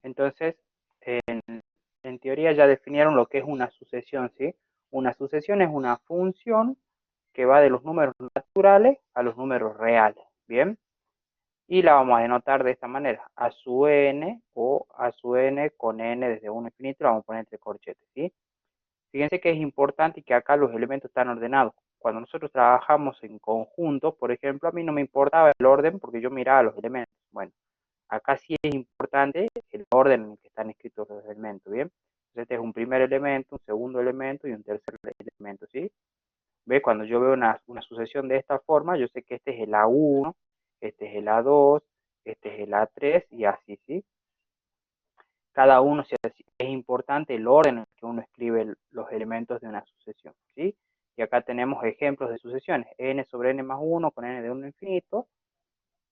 Entonces, en, en teoría ya definieron lo que es una sucesión, ¿sí? Una sucesión es una función que va de los números naturales a los números reales, ¿bien? Y la vamos a denotar de esta manera, a sub n o a sub n con n desde 1 a infinito, la vamos a poner entre corchetes, ¿sí? Fíjense que es importante que acá los elementos están ordenados. Cuando nosotros trabajamos en conjunto, por ejemplo, a mí no me importaba el orden porque yo miraba los elementos. Bueno, acá sí es importante el orden en el que están escritos los elementos, ¿bien? Entonces este es un primer elemento, un segundo elemento y un tercer elemento, ¿sí? ¿Ve? Cuando yo veo una sucesión de esta forma, yo sé que este es el A1, este es el A2, este es el A3 y así, ¿sí? Cada uno, es importante el orden en el que uno escribe los elementos de una sucesión, ¿sí? Y acá tenemos ejemplos de sucesiones. N sobre n más 1 con n de 1 a infinito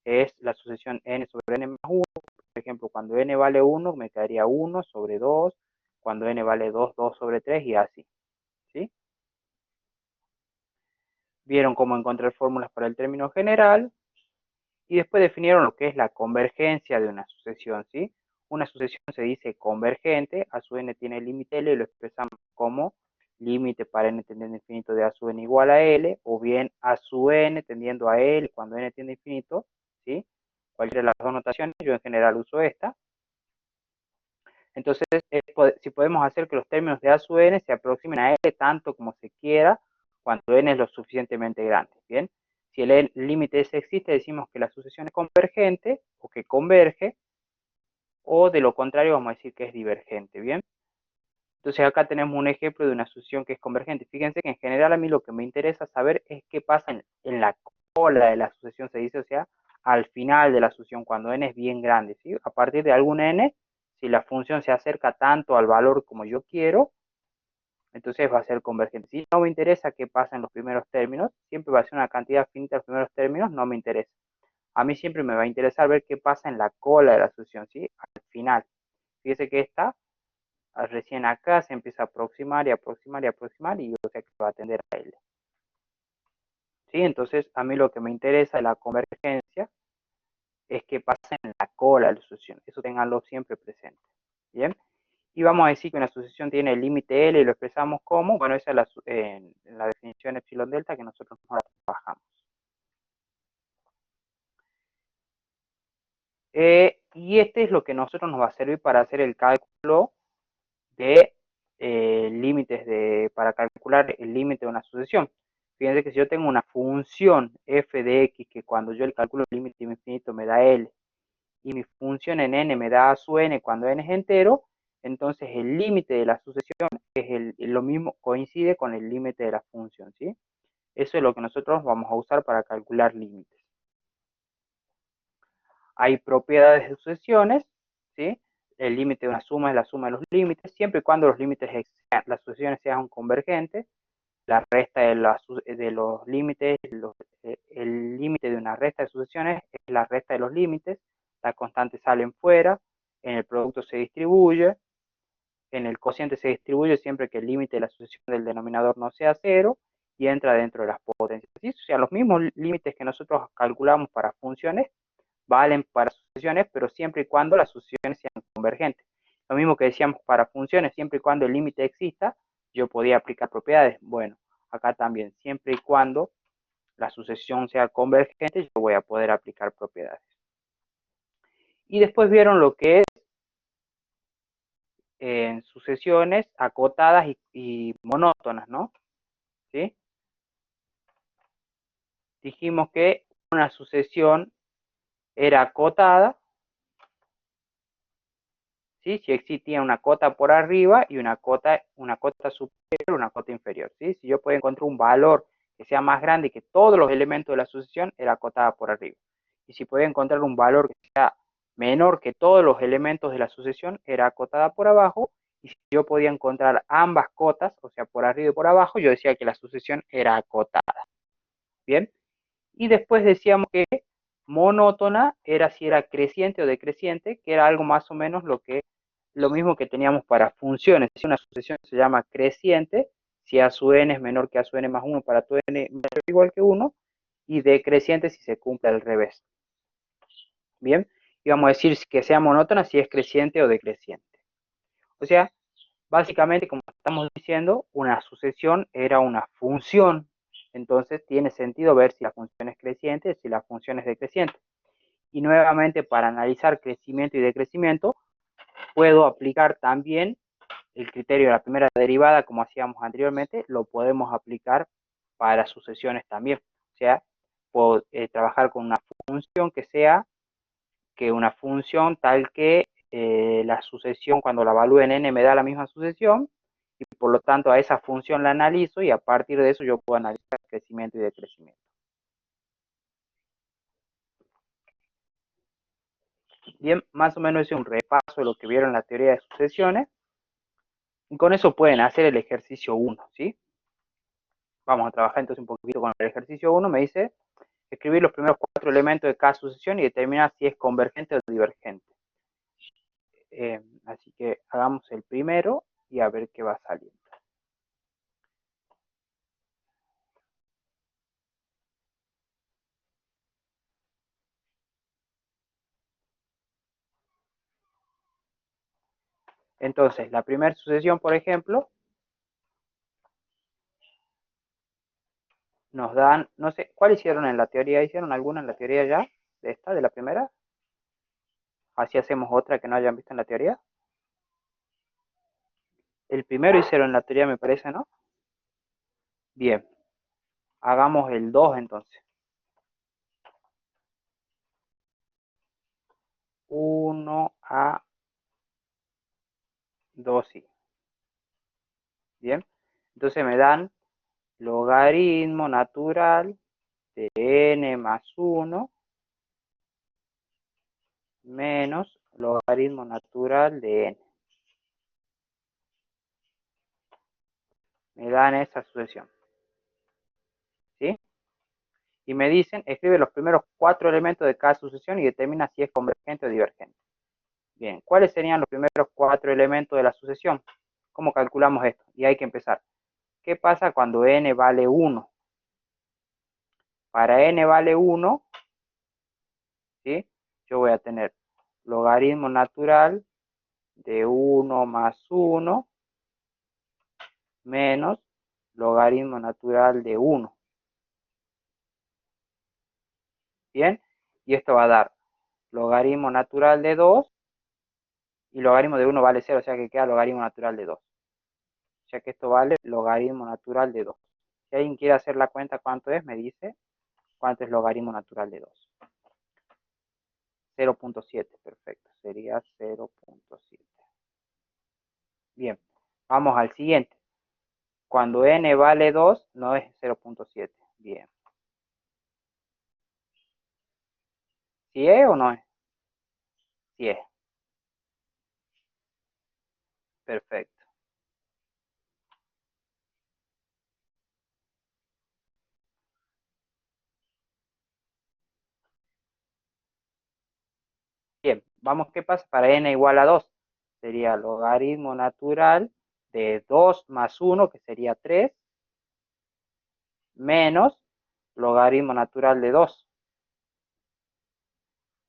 es la sucesión n sobre n más 1. Por ejemplo, cuando n vale 1, me quedaría 1 sobre 2. Cuando n vale 2, 2 sobre 3 y así, ¿sí? Vieron cómo encontrar fórmulas para el término general. Y después definieron lo que es la convergencia de una sucesión, ¿sí? Una sucesión se dice convergente, a su n tiene límite L y lo expresamos como límite para n tendiendo a infinito de a su n igual a L, o bien a su n tendiendo a L cuando n tiende a infinito, ¿sí? Cualquiera de las dos notaciones, yo en general uso esta. Entonces, si podemos hacer que los términos de a su n se aproximen a L tanto como se quiera, cuando n es lo suficientemente grande, ¿bien? Si el límite S existe, decimos que la sucesión es convergente o que converge, o de lo contrario vamos a decir que es divergente, ¿bien? Entonces acá tenemos un ejemplo de una sucesión que es convergente. Fíjense que en general a mí lo que me interesa saber es qué pasa en la cola de la sucesión, se dice, o sea, al final de la sucesión, cuando n es bien grande, ¿sí? A partir de algún n, si la función se acerca tanto al valor como yo quiero, entonces va a ser convergente. Si no me interesa qué pasa en los primeros términos, siempre va a ser una cantidad finita de los primeros términos, no me interesa. A mí siempre me va a interesar ver qué pasa en la cola de la sucesión, ¿sí? Al final. Fíjese que esta, recién acá, se empieza a aproximar y aproximar y aproximar y yo sé que va a tender a L. ¿Sí? Entonces, a mí lo que me interesa de la convergencia es qué pasa en la cola de la sucesión. Eso tenganlo siempre presente. ¿Bien? Y vamos a decir que una sucesión tiene el límite L y lo expresamos como, bueno, esa es la definición epsilon delta que nosotros no la trabajamos. Y este es lo que nosotros nos va a servir para hacer el cálculo de límites para calcular el límite de una sucesión. Fíjense que si yo tengo una función f de x que cuando yo le calculo el límite infinito me da L y mi función en n me da a su n cuando n es entero, entonces el límite de la sucesión es lo mismo, coincide con el límite de la función, ¿sí? Eso es lo que nosotros vamos a usar para calcular límites. Hay propiedades de sucesiones, ¿sí? El límite de una suma es la suma de los límites, siempre y cuando los límites, las sucesiones sean convergentes. La resta de los límites, el límite de una resta de sucesiones es la resta de los límites, las constantes salen fuera, en el producto se distribuye, en el cociente se distribuye siempre que el límite de la sucesión del denominador no sea cero y entra dentro de las potencias. ¿Sí? O sea, los mismos límites que nosotros calculamos para funciones valen para sucesiones, pero siempre y cuando las sucesiones sean convergentes. Lo mismo que decíamos para funciones, siempre y cuando el límite exista, yo podía aplicar propiedades. Bueno, acá también, siempre y cuando la sucesión sea convergente, yo voy a poder aplicar propiedades. Y después vieron lo que es en sucesiones acotadas y monótonas, ¿no? ¿Sí? Dijimos que una sucesión era acotada, ¿sí? Si existía una cota por arriba y una cota superior, una cota inferior, ¿sí? Si yo puedo encontrar un valor que sea más grande que todos los elementos de la sucesión, era acotada por arriba. Y si podía encontrar un valor que sea menor que todos los elementos de la sucesión, era acotada por abajo. Y si yo podía encontrar ambas cotas, o sea, por arriba y por abajo, yo decía que la sucesión era acotada. ¿Bien? Y después decíamos que monótona era si era creciente o decreciente, que era algo más o menos lo mismo que teníamos para funciones. Si una sucesión se llama creciente, si a su n es menor que a su n más 1 para tu n mayor o igual que 1, y decreciente si se cumple al revés. Bien, y vamos a decir que sea monótona si es creciente o decreciente. O sea, básicamente, como estamos diciendo, una sucesión era una función, entonces tiene sentido ver si la función es creciente, si la función es decreciente. Y nuevamente, para analizar crecimiento y decrecimiento, puedo aplicar también el criterio de la primera derivada, como hacíamos anteriormente, lo podemos aplicar para sucesiones también. O sea, puedo trabajar con una función que sea que una función tal que la sucesión, cuando la evalúe en n, me da la misma sucesión, y por lo tanto a esa función la analizo, y a partir de eso yo puedo analizar crecimiento y decrecimiento. Bien, más o menos es un repaso de lo que vieron en la teoría de sucesiones, y con eso pueden hacer el ejercicio 1, ¿sí? Vamos a trabajar entonces un poquito con el ejercicio 1, me dice escribir los primeros 4 elementos de cada sucesión y determinar si es convergente o divergente. Así que hagamos el primero y a ver qué va saliendo. Entonces, la primera sucesión, por ejemplo, nos dan, no sé, ¿cuál hicieron en la teoría? ¿Hicieron alguna en la teoría ya? ¿De esta, de la primera? Así hacemos otra que no hayan visto en la teoría. El primero hicieron en la teoría, me parece, ¿no? Bien, hagamos el 2 entonces. 1 a 2, sí. Bien, entonces me dan logaritmo natural de n más 1 menos logaritmo natural de n. Me dan esa sucesión. ¿Sí? Y me dicen, escribe los primeros 4 elementos de cada sucesión y determina si es convergente o divergente. Bien, ¿cuáles serían los primeros 4 elementos de la sucesión? ¿Cómo calculamos esto? Y hay que empezar. ¿Qué pasa cuando n vale 1? Para n vale 1, ¿sí? Yo voy a tener logaritmo natural de 1 más 1 menos logaritmo natural de 1. Bien, y esto va a dar logaritmo natural de 2 y logaritmo de 1 vale 0, o sea que queda logaritmo natural de 2. O sea que esto vale logaritmo natural de 2. Si alguien quiere hacer la cuenta cuánto es, me dice cuánto es logaritmo natural de 2. 0.7, perfecto, sería 0.7. Bien, vamos al siguiente. Cuando n vale 2, no es 0.7. Bien. ¿Sí es o no es? Sí es. Perfecto. Bien, vamos, ¿qué pasa para n igual a 2? Sería logaritmo natural de 2 más 1, que sería 3, menos logaritmo natural de 2.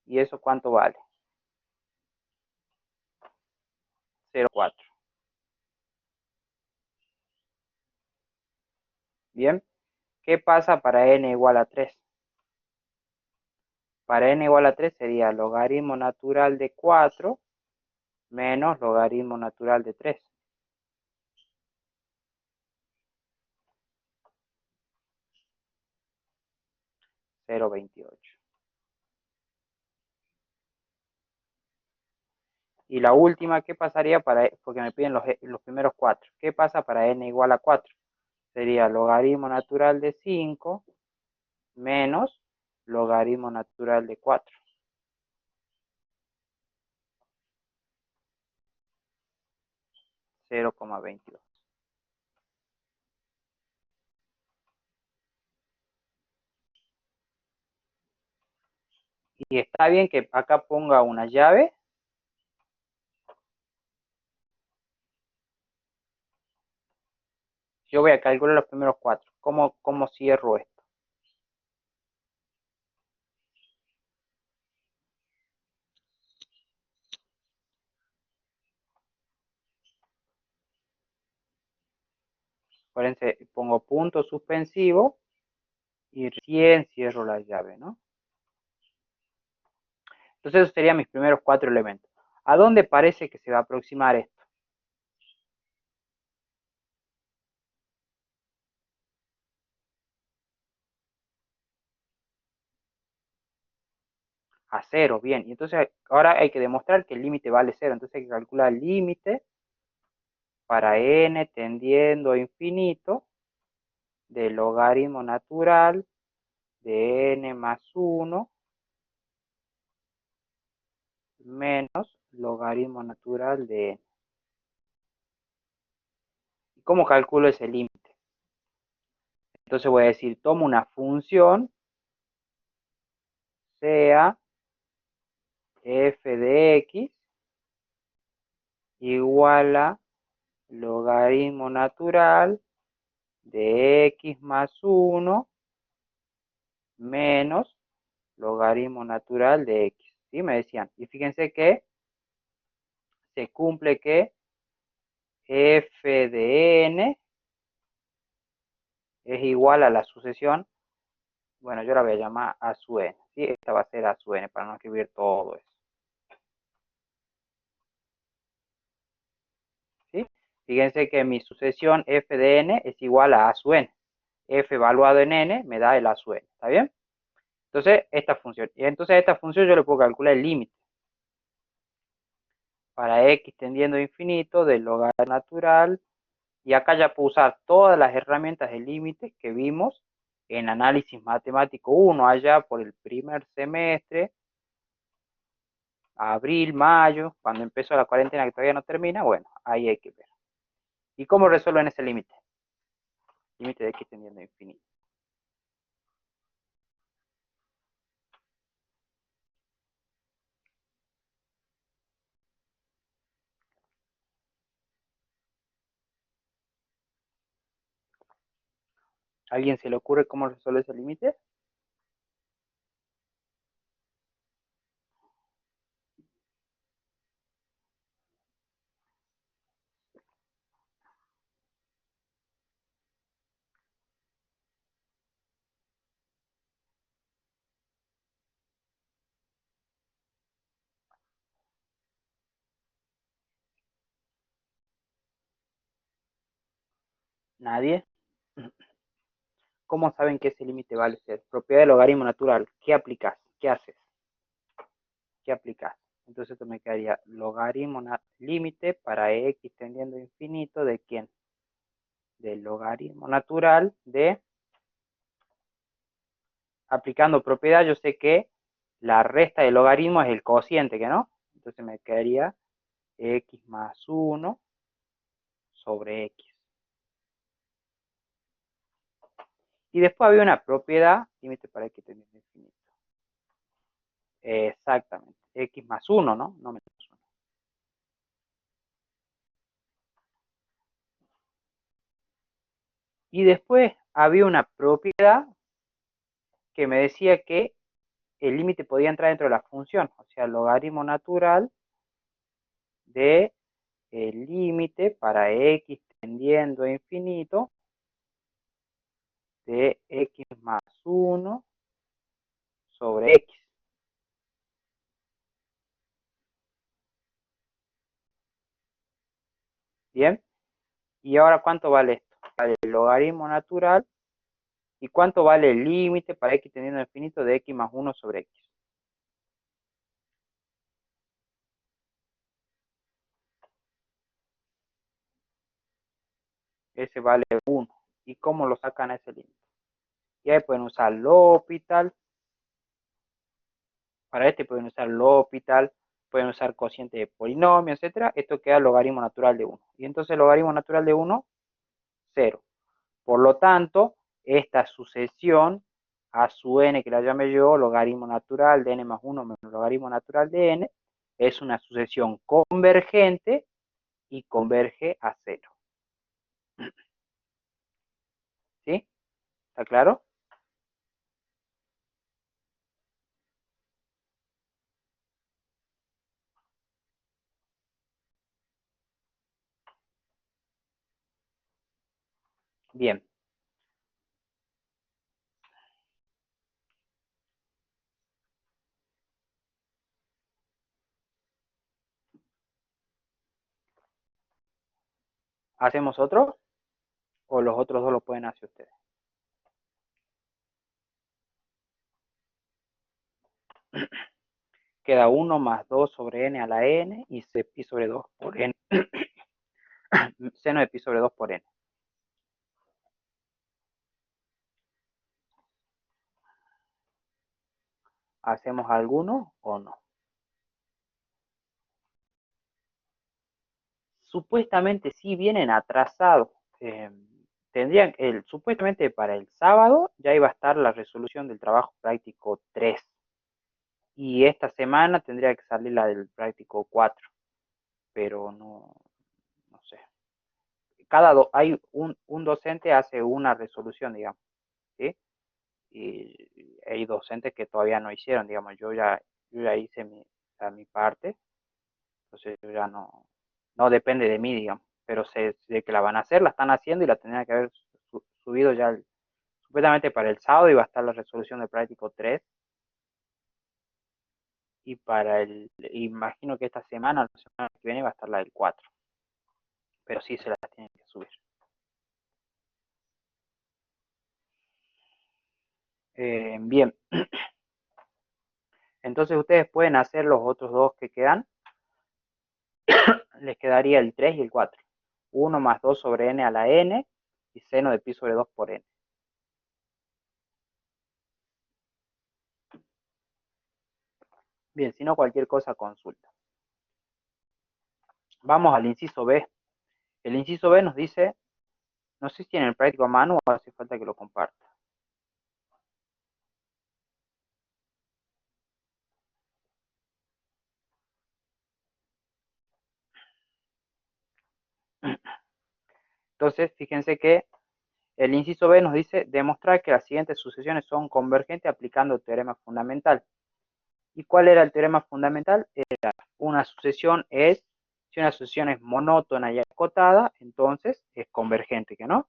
¿Y eso cuánto vale? 0.4. Bien, ¿qué pasa para n igual a 3? Para n igual a 3 sería logaritmo natural de 4 menos logaritmo natural de 3. 0.28. Y la última, ¿qué pasaría para, porque me piden los primeros 4? ¿Qué pasa para n igual a 4? Sería logaritmo natural de 5 menos logaritmo natural de 4. 0,22. Y está bien que acá ponga una llave. Yo voy a calcular los primeros 4. ¿Cómo cierro esto? Acuérdense, pongo punto suspensivo y recién cierro la llave, ¿no? Entonces, esos serían mis primeros 4 elementos. ¿A dónde parece que se va a aproximar esto? A cero, bien. Y entonces ahora hay que demostrar que el límite vale cero. Entonces hay que calcular el límite para n tendiendo a infinito del logaritmo natural de n más 1 menos logaritmo natural de n. ¿Y cómo calculo ese límite? Entonces voy a decir, tomo una función, sea f de x igual a logaritmo natural de x más 1 menos logaritmo natural de x. ¿Sí? Me decían. Y fíjense que se cumple que f de n es igual a la sucesión. Bueno, yo la voy a llamar a su n. ¿Sí? Esta va a ser a su n para no escribir todo eso. ¿Sí? Fíjense que mi sucesión f de n es igual a su n. F evaluado en n me da el a su n. ¿Está bien? Entonces, esta función. Y entonces a esta función yo le puedo calcular el límite. Para x tendiendo a infinito del logaritmo natural. Y acá ya puedo usar todas las herramientas de límites que vimos en análisis matemático 1, allá por el primer semestre, abril, mayo, cuando empezó la cuarentena que todavía no termina. Bueno, ahí hay que ver. ¿Y cómo resuelven ese límite? Límite de x tendiendo a infinito. ¿A alguien se le ocurre cómo resuelve ese límite? ¿Nadie? ¿Cómo saben que ese límite vale ser? Propiedad del logaritmo natural. ¿Qué aplicas? ¿Qué haces? ¿Qué aplicas? Entonces esto me quedaría logaritmo límite para x tendiendo a infinito de quién? Del logaritmo natural de, aplicando propiedad, yo sé que la resta del logaritmo es el cociente, ¿que no? Entonces me quedaría x más 1 sobre x. Y después había una propiedad, límite para x tendiendo a infinito. Exactamente, x más 1, ¿no? No menos 1. Y después había una propiedad que me decía que el límite podía entrar dentro de la función, o sea, el logaritmo natural de el límite para x tendiendo a infinito de x más 1 sobre x. Bien, y ahora ¿cuánto vale esto? Vale el logaritmo natural. ¿Y cuánto vale el límite para x tendiendo a infinito de x más 1 sobre x? Ese vale 1. ¿Y cómo lo sacan a ese límite? Y ahí pueden usar L'Hopital. Para este pueden usar L'Hopital, pueden usar cociente de polinomio, etcétera. Esto queda logaritmo natural de 1. Y entonces el logaritmo natural de 1, 0. Por lo tanto, esta sucesión a su n, que la llame yo, logaritmo natural de n más 1 menos logaritmo natural de n, es una sucesión convergente y converge a 0. ¿Sí? ¿Está claro? Bien. ¿Hacemos otro? ¿O los otros dos lo pueden hacer ustedes? Queda 1 más 2 sobre n a la n y pi sobre 2 por n. Seno de pi sobre 2 por n. ¿Hacemos alguno o no? Supuestamente sí vienen atrasados. Supuestamente para el sábado ya iba a estar la resolución del trabajo práctico 3. Y esta semana tendría que salir la del práctico 4. Pero no sé. Hay un docente hace una resolución, digamos, ¿sí? Y hay docentes que todavía no hicieron, digamos, yo ya hice mi parte, entonces yo ya no depende de mí, digamos, pero sé de que la van a hacer, la están haciendo y la tendrían que haber subido ya, supuestamente para el sábado iba a estar la resolución del práctico 3 y imagino que esta semana, la semana que viene va a estar la del 4, pero sí se la tienen que subir. Bien, entonces ustedes pueden hacer los otros dos que quedan, les quedaría el 3 y el 4. 1 más 2 sobre n a la n y seno de pi sobre 2 por n. Bien, si no cualquier cosa consulta. Vamos al inciso B. El inciso B nos dice, no sé si tiene el práctico a mano o hace falta que lo comparta. Entonces, fíjense que el inciso B nos dice demostrar que las siguientes sucesiones son convergentes aplicando el teorema fundamental. ¿Y cuál era el teorema fundamental? Era si una sucesión es monótona y acotada, entonces es convergente, ¿que no?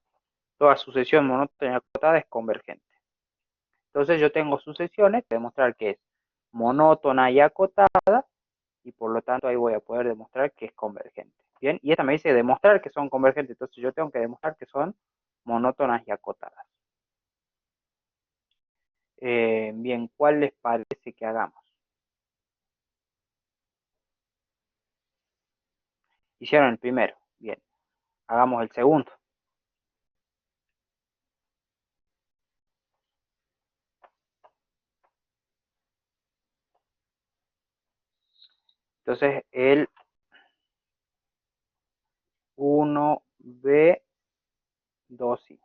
Toda sucesión monótona y acotada es convergente. Entonces yo tengo sucesiones, demostrar que es monótona y acotada, y por lo tanto ahí voy a poder demostrar que es convergente. Bien, y esta me dice demostrar que son convergentes, entonces yo tengo que demostrar que son monótonas y acotadas. Bien, ¿cuál les parece que hagamos? Hicieron el primero, bien, hagamos el segundo. Entonces el 1b 2i.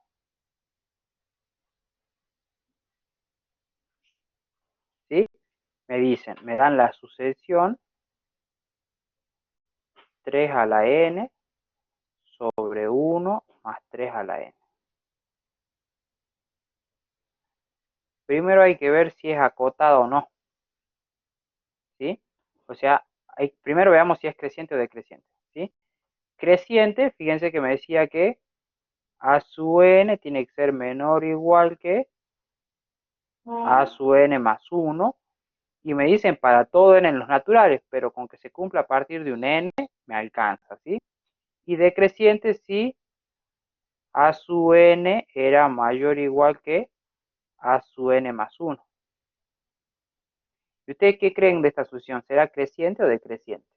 ¿Sí? Me dan la sucesión 3 a la n sobre 1 más 3 a la n. Primero hay que ver si es acotada o no, ¿sí? O sea, primero veamos si es creciente o decreciente, ¿sí? Creciente, fíjense que me decía que a su n tiene que ser menor o igual que a su n más 1, y me dicen para todo n en los naturales, pero con que se cumpla a partir de un n, me alcanza, ¿sí? Y decreciente si a su n era mayor o igual que a su n más 1. ¿Y ustedes qué creen de esta sucesión? ¿Será creciente o decreciente?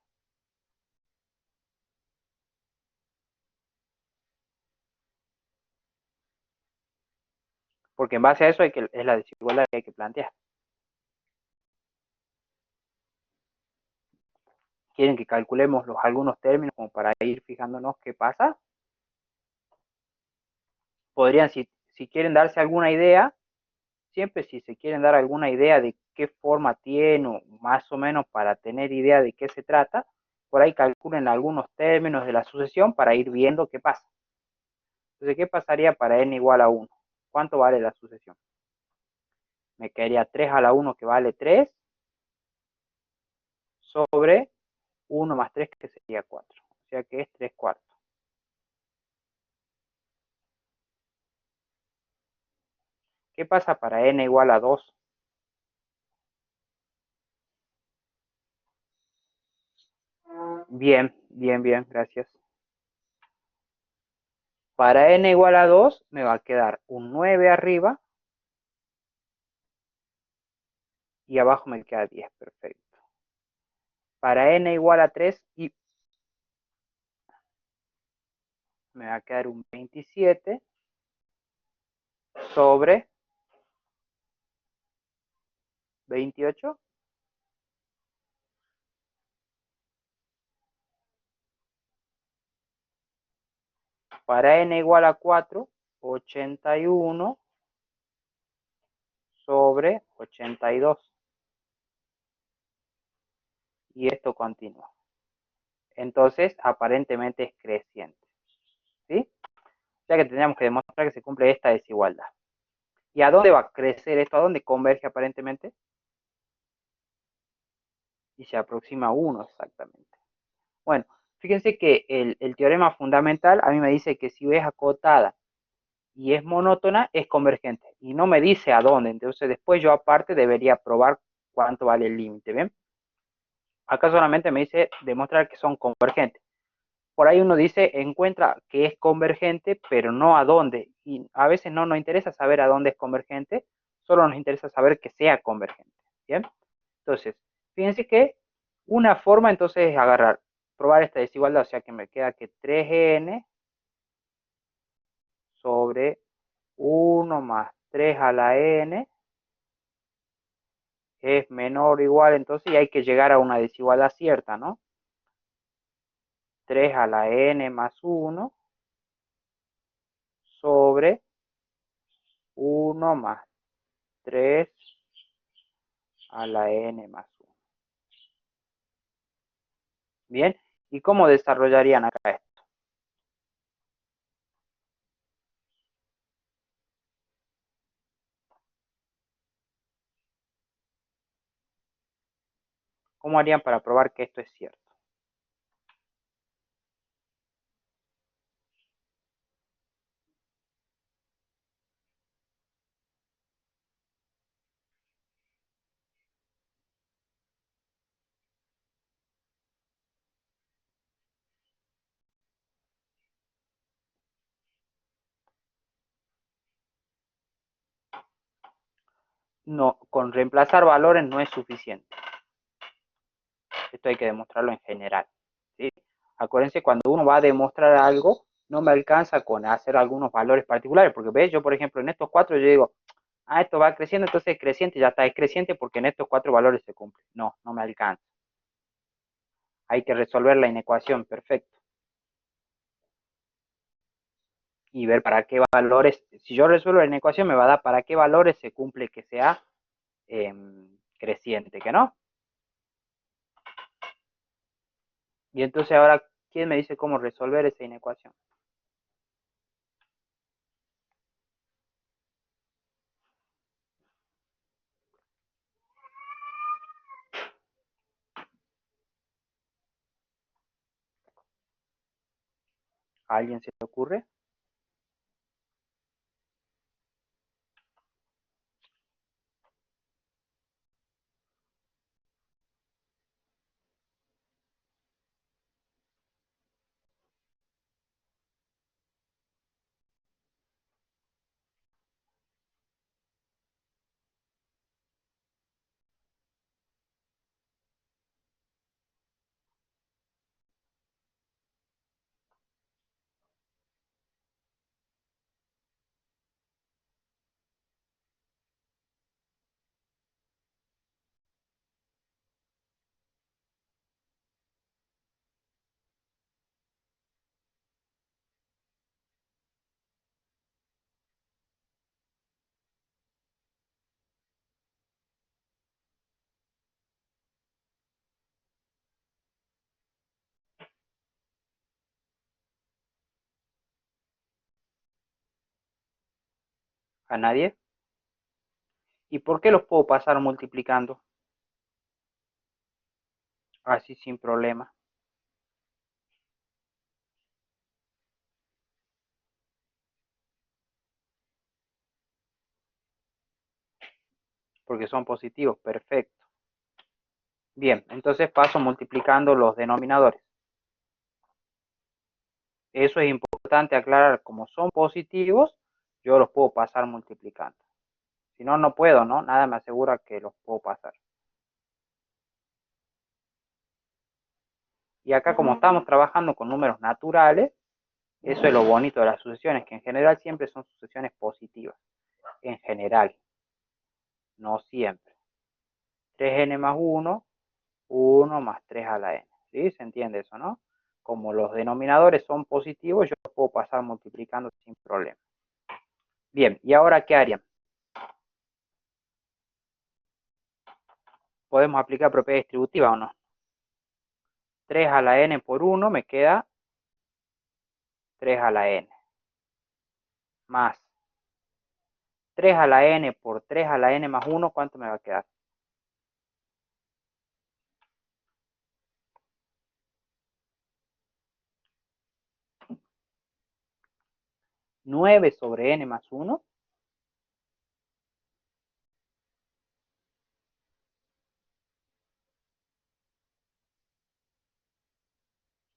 Porque en base a eso es la desigualdad que hay que plantear. ¿Quieren que calculemos algunos términos como para ir fijándonos qué pasa? Podrían, si quieren darse alguna idea, siempre si se quieren dar alguna idea de qué forma tiene, o más o menos para tener idea de qué se trata, por ahí calculen algunos términos de la sucesión para ir viendo qué pasa. Entonces, ¿qué pasaría para n igual a 1? ¿Cuánto vale la sucesión? Me quedaría 3 a la 1 que vale 3 sobre 1 más 3 que sería 4. O sea que es 3 cuartos. ¿Qué pasa para n igual a 2? Bien, bien, bien, gracias. Para n igual a 2 me va a quedar un 9 arriba y abajo me queda 10, perfecto. Para n igual a 3 y me va a quedar un 27 sobre 28. Para n igual a 4, 81 sobre 82. Y esto continúa. Entonces, aparentemente es creciente. ¿Sí? Ya que tendríamos que demostrar que se cumple esta desigualdad. ¿Y a dónde va a crecer esto? ¿A dónde converge aparentemente? Y se aproxima a 1 exactamente. Bueno, fíjense que el teorema fundamental a mí me dice que si es acotada y es monótona, es convergente. Y no me dice a dónde. Entonces después yo aparte debería probar cuánto vale el límite. ¿Bien? Acá solamente me dice demostrar que son convergentes. Por ahí uno dice, encuentra que es convergente, pero no a dónde. Y a veces no nos interesa saber a dónde es convergente, solo nos interesa saber que sea convergente. ¿Bien? Entonces, fíjense que una forma entonces es agarrar, probar esta desigualdad, o sea que me queda que 3n sobre 1 más 3 a la n es menor o igual, entonces y hay que llegar a una desigualdad cierta, ¿no? 3 a la n más 1 sobre 1 más 3 a la n más 1. Bien, ¿y cómo desarrollarían acá esto? ¿Cómo harían para probar que esto es cierto? No, con reemplazar valores no es suficiente. Esto hay que demostrarlo en general. ¿Sí? Acuérdense, cuando uno va a demostrar algo, no me alcanza con hacer algunos valores particulares, porque ves, yo por ejemplo en estos cuatro yo digo, ah, esto va creciendo, entonces es creciente, ya está, es creciente porque en estos cuatro valores se cumple. No, no me alcanza. Hay que resolver la inecuación, perfecto. Y ver para qué valores, si yo resuelvo la inecuación me va a dar para qué valores se cumple que sea creciente, ¿que no? Y entonces ahora, ¿quién me dice cómo resolver esa inecuación? ¿A alguien se le ocurre? ¿A nadie? ¿Y por qué los puedo pasar multiplicando? Así sin problema. porque son positivos, perfecto. Bien, entonces paso multiplicando los denominadores. Eso es importante aclarar, como son positivos, yo los puedo pasar multiplicando. Si no, no puedo, ¿no? Nada me asegura que los puedo pasar. Y acá, como estamos trabajando con números naturales, eso es lo bonito de las sucesiones, que en general siempre son sucesiones positivas. En general, no siempre. 3n más 1, 1 más 3 a la n. ¿Sí? ¿Se entiende eso, no? Como los denominadores son positivos, yo los puedo pasar multiplicando sin problema. Bien, ¿y ahora qué harían? ¿Podemos aplicar propiedad distributiva o no? 3 a la n por 1 me queda 3 a la n. Más 3 a la n por 3 a la n más 1, ¿cuánto me va a quedar? 9 sobre n más 1.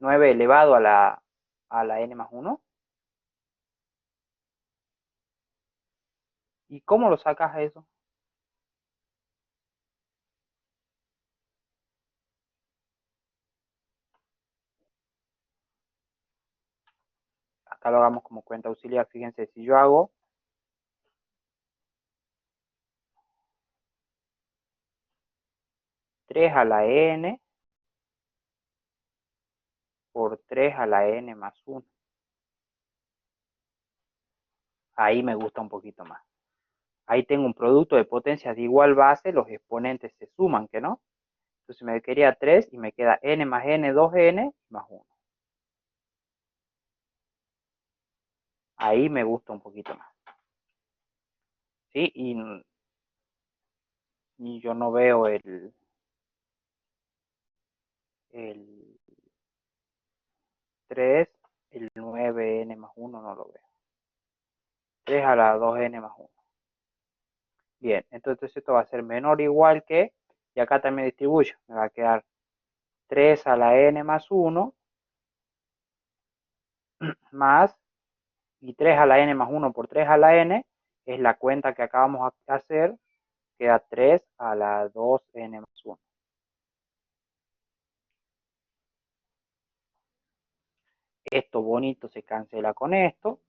9 elevado a la n más 1. ¿Y cómo lo sacas a eso? Acá lo hagamos como cuenta auxiliar. Fíjense, si yo hago 3 a la n por 3 a la n más 1. Ahí me gusta un poquito más. Ahí tengo un producto de potencias de igual base, los exponentes se suman, ¿que no? Entonces me quedaría 3 y me queda n más n, 2n más 1. Ahí me gusta un poquito más. ¿Sí? Y yo no veo el 3, el 9n más 1 no lo veo. 3 a la 2n más 1. Bien, entonces esto va a ser menor o igual que, y acá también distribuyo, me va a quedar 3 a la n más 1 más, y 3 a la n más 1 por 3 a la n, es la cuenta que acabamos de hacer, queda 3 a la 2n más 1. Esto bonito se cancela con esto,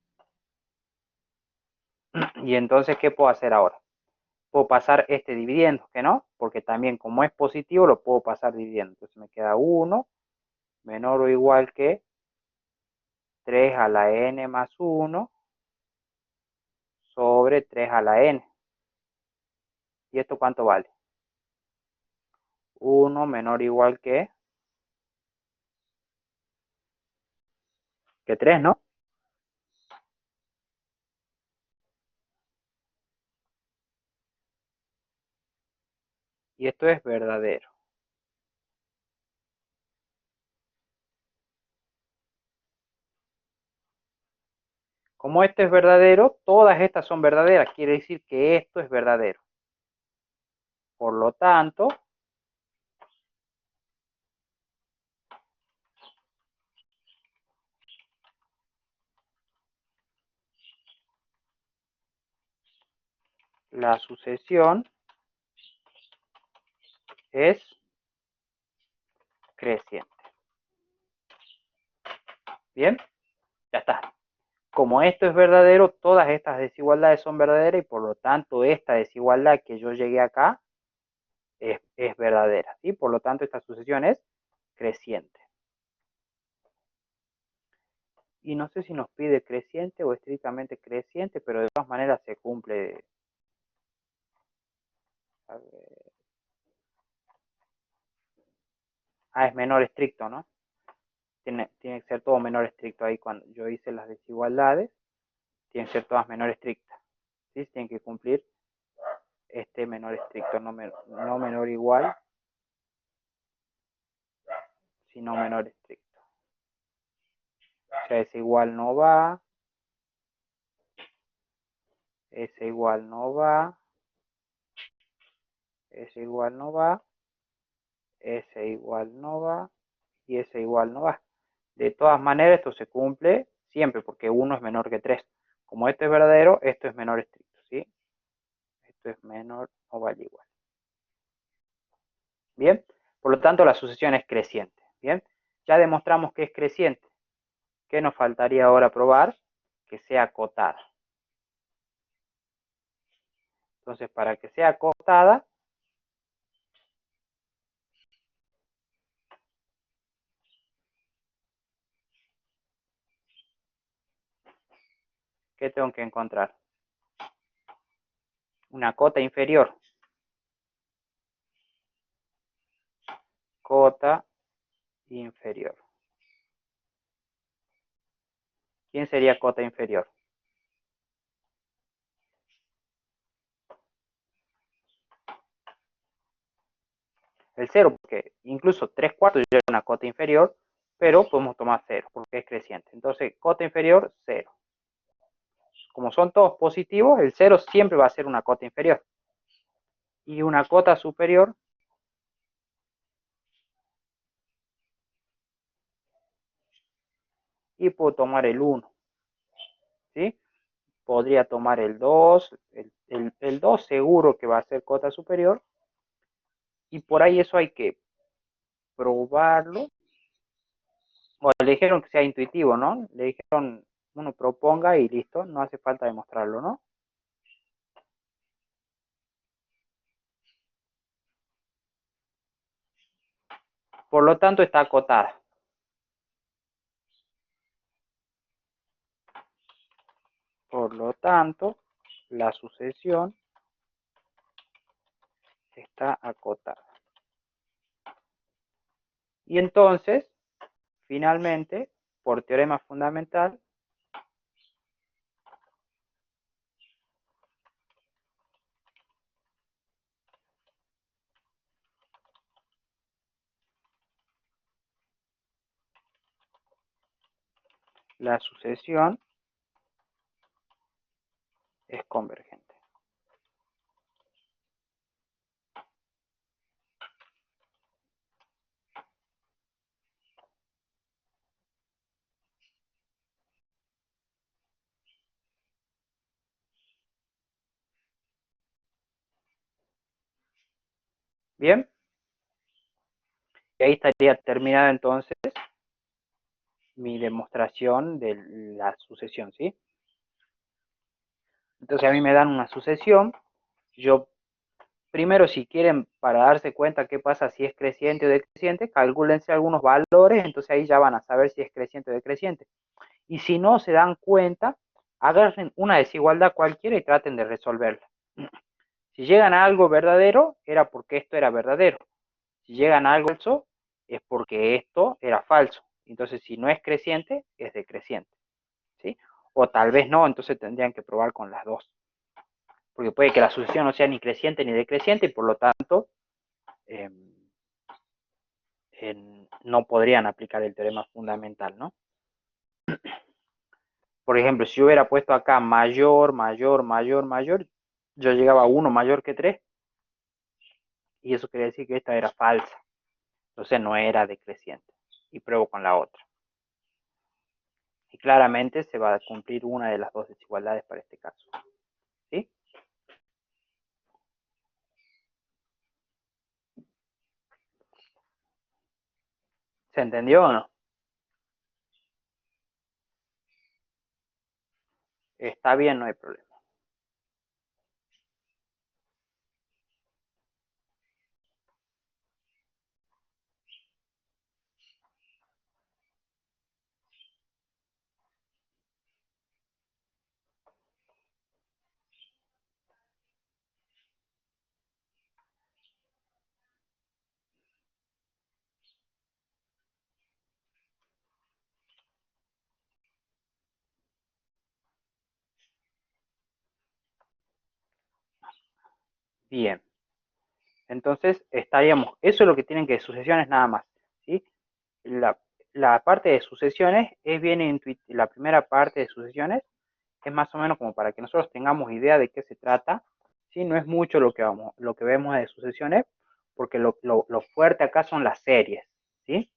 y entonces, ¿qué puedo hacer ahora? Puedo pasar este dividiendo, ¿que no? Porque también como es positivo, lo puedo pasar dividiendo. Entonces me queda 1 menor o igual que 3 a la n más 1 sobre 3 a la n. ¿Y esto cuánto vale? 1 menor o igual que 3, ¿no? Y esto es verdadero. Como esto es verdadero, todas estas son verdaderas. Quiere decir que esto es verdadero. Por lo tanto, la sucesión es creciente. ¿Bien? Ya está. Como esto es verdadero, todas estas desigualdades son verdaderas y por lo tanto esta desigualdad que yo llegué acá es verdadera. ¿Sí? Por lo tanto, esta sucesión es creciente. Y no sé si nos pide creciente o estrictamente creciente, pero de todas maneras se cumple. A ver. Ah, es menor estricto, ¿no? Tiene que ser todo menor estricto ahí cuando yo hice las desigualdades, tienen que ser todas menor estrictas. ¿Sí? Tienen que cumplir este menor estricto, no menor igual, sino menor estricto. O sea, ese igual no va, ese igual no va, S igual no va, S igual no va, y S igual no va. De todas maneras, esto se cumple siempre, porque 1 es menor que 3. Como esto es verdadero, esto es menor estricto, ¿sí? Esto es menor o vale igual. Bien, por lo tanto la sucesión es creciente. Bien, ya demostramos que es creciente. ¿Qué nos faltaría ahora probar? Que sea acotada. Entonces, para que sea acotada, ¿qué tengo que encontrar? Una cota inferior. Cota inferior. ¿Quién sería cota inferior? El 0, porque incluso 3/4 ya es una cota inferior, pero podemos tomar 0, porque es creciente. Entonces, cota inferior, 0. Como son todos positivos, el 0 siempre va a ser una cota inferior. Y una cota superior, y puedo tomar el 1, ¿sí? Podría tomar el 2, el 2 seguro que va a ser cota superior, y por ahí eso hay que probarlo. Bueno, le dijeron que sea intuitivo, ¿no? Le dijeron, uno proponga y listo, no hace falta demostrarlo, ¿no? Por lo tanto, está acotada. Por lo tanto, la sucesión está acotada. Y entonces, finalmente, por teorema fundamental, la sucesión es convergente. Bien, y ahí estaría terminada entonces mi demostración de la sucesión, ¿sí? Entonces a mí me dan una sucesión, yo primero, si quieren, para darse cuenta qué pasa si es creciente o decreciente, calcúlense algunos valores, entonces ahí ya van a saber si es creciente o decreciente. Y si no se dan cuenta, agarren una desigualdad cualquiera y traten de resolverla. Si llegan a algo verdadero, era porque esto era verdadero. Si llegan a algo falso, es porque esto era falso. Entonces, si no es creciente, es decreciente, ¿sí? O tal vez no, entonces tendrían que probar con las dos. Porque puede que la sucesión no sea ni creciente ni decreciente y por lo tanto eh, no podrían aplicar el teorema fundamental, ¿no? Por ejemplo, si yo hubiera puesto acá mayor, mayor, mayor, mayor, yo llegaba a 1 mayor que 3 y eso quiere decir que esta era falsa. Entonces no era decreciente. Y pruebo con la otra. Y claramente se va a cumplir una de las dos desigualdades para este caso. ¿Sí? ¿Se entendió o no? Está bien, no hay problema. Bien. Entonces estaríamos, eso es lo que tienen que sucesiones nada más. ¿Sí? La parte de sucesiones es bien intuitiva. La primera parte de sucesiones es más o menos como para que nosotros tengamos idea de qué se trata, ¿sí? No es mucho lo que vemos de sucesiones, porque lo fuerte acá son las series, ¿sí?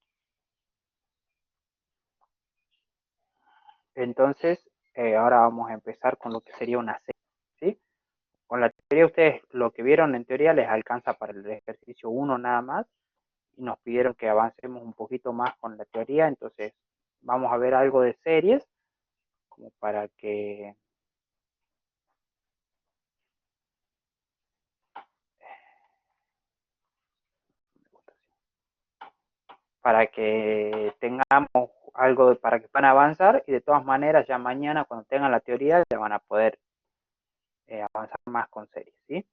Entonces, ahora vamos a empezar con lo que sería una serie, ¿sí? Con la teoría ustedes lo que vieron en teoría les alcanza para el ejercicio 1 nada más, y nos pidieron que avancemos un poquito más con la teoría, entonces vamos a ver algo de series, como para que tengamos algo para que puedan avanzar, y de todas maneras ya mañana cuando tengan la teoría ya van a poder avanzar más con series, ¿sí?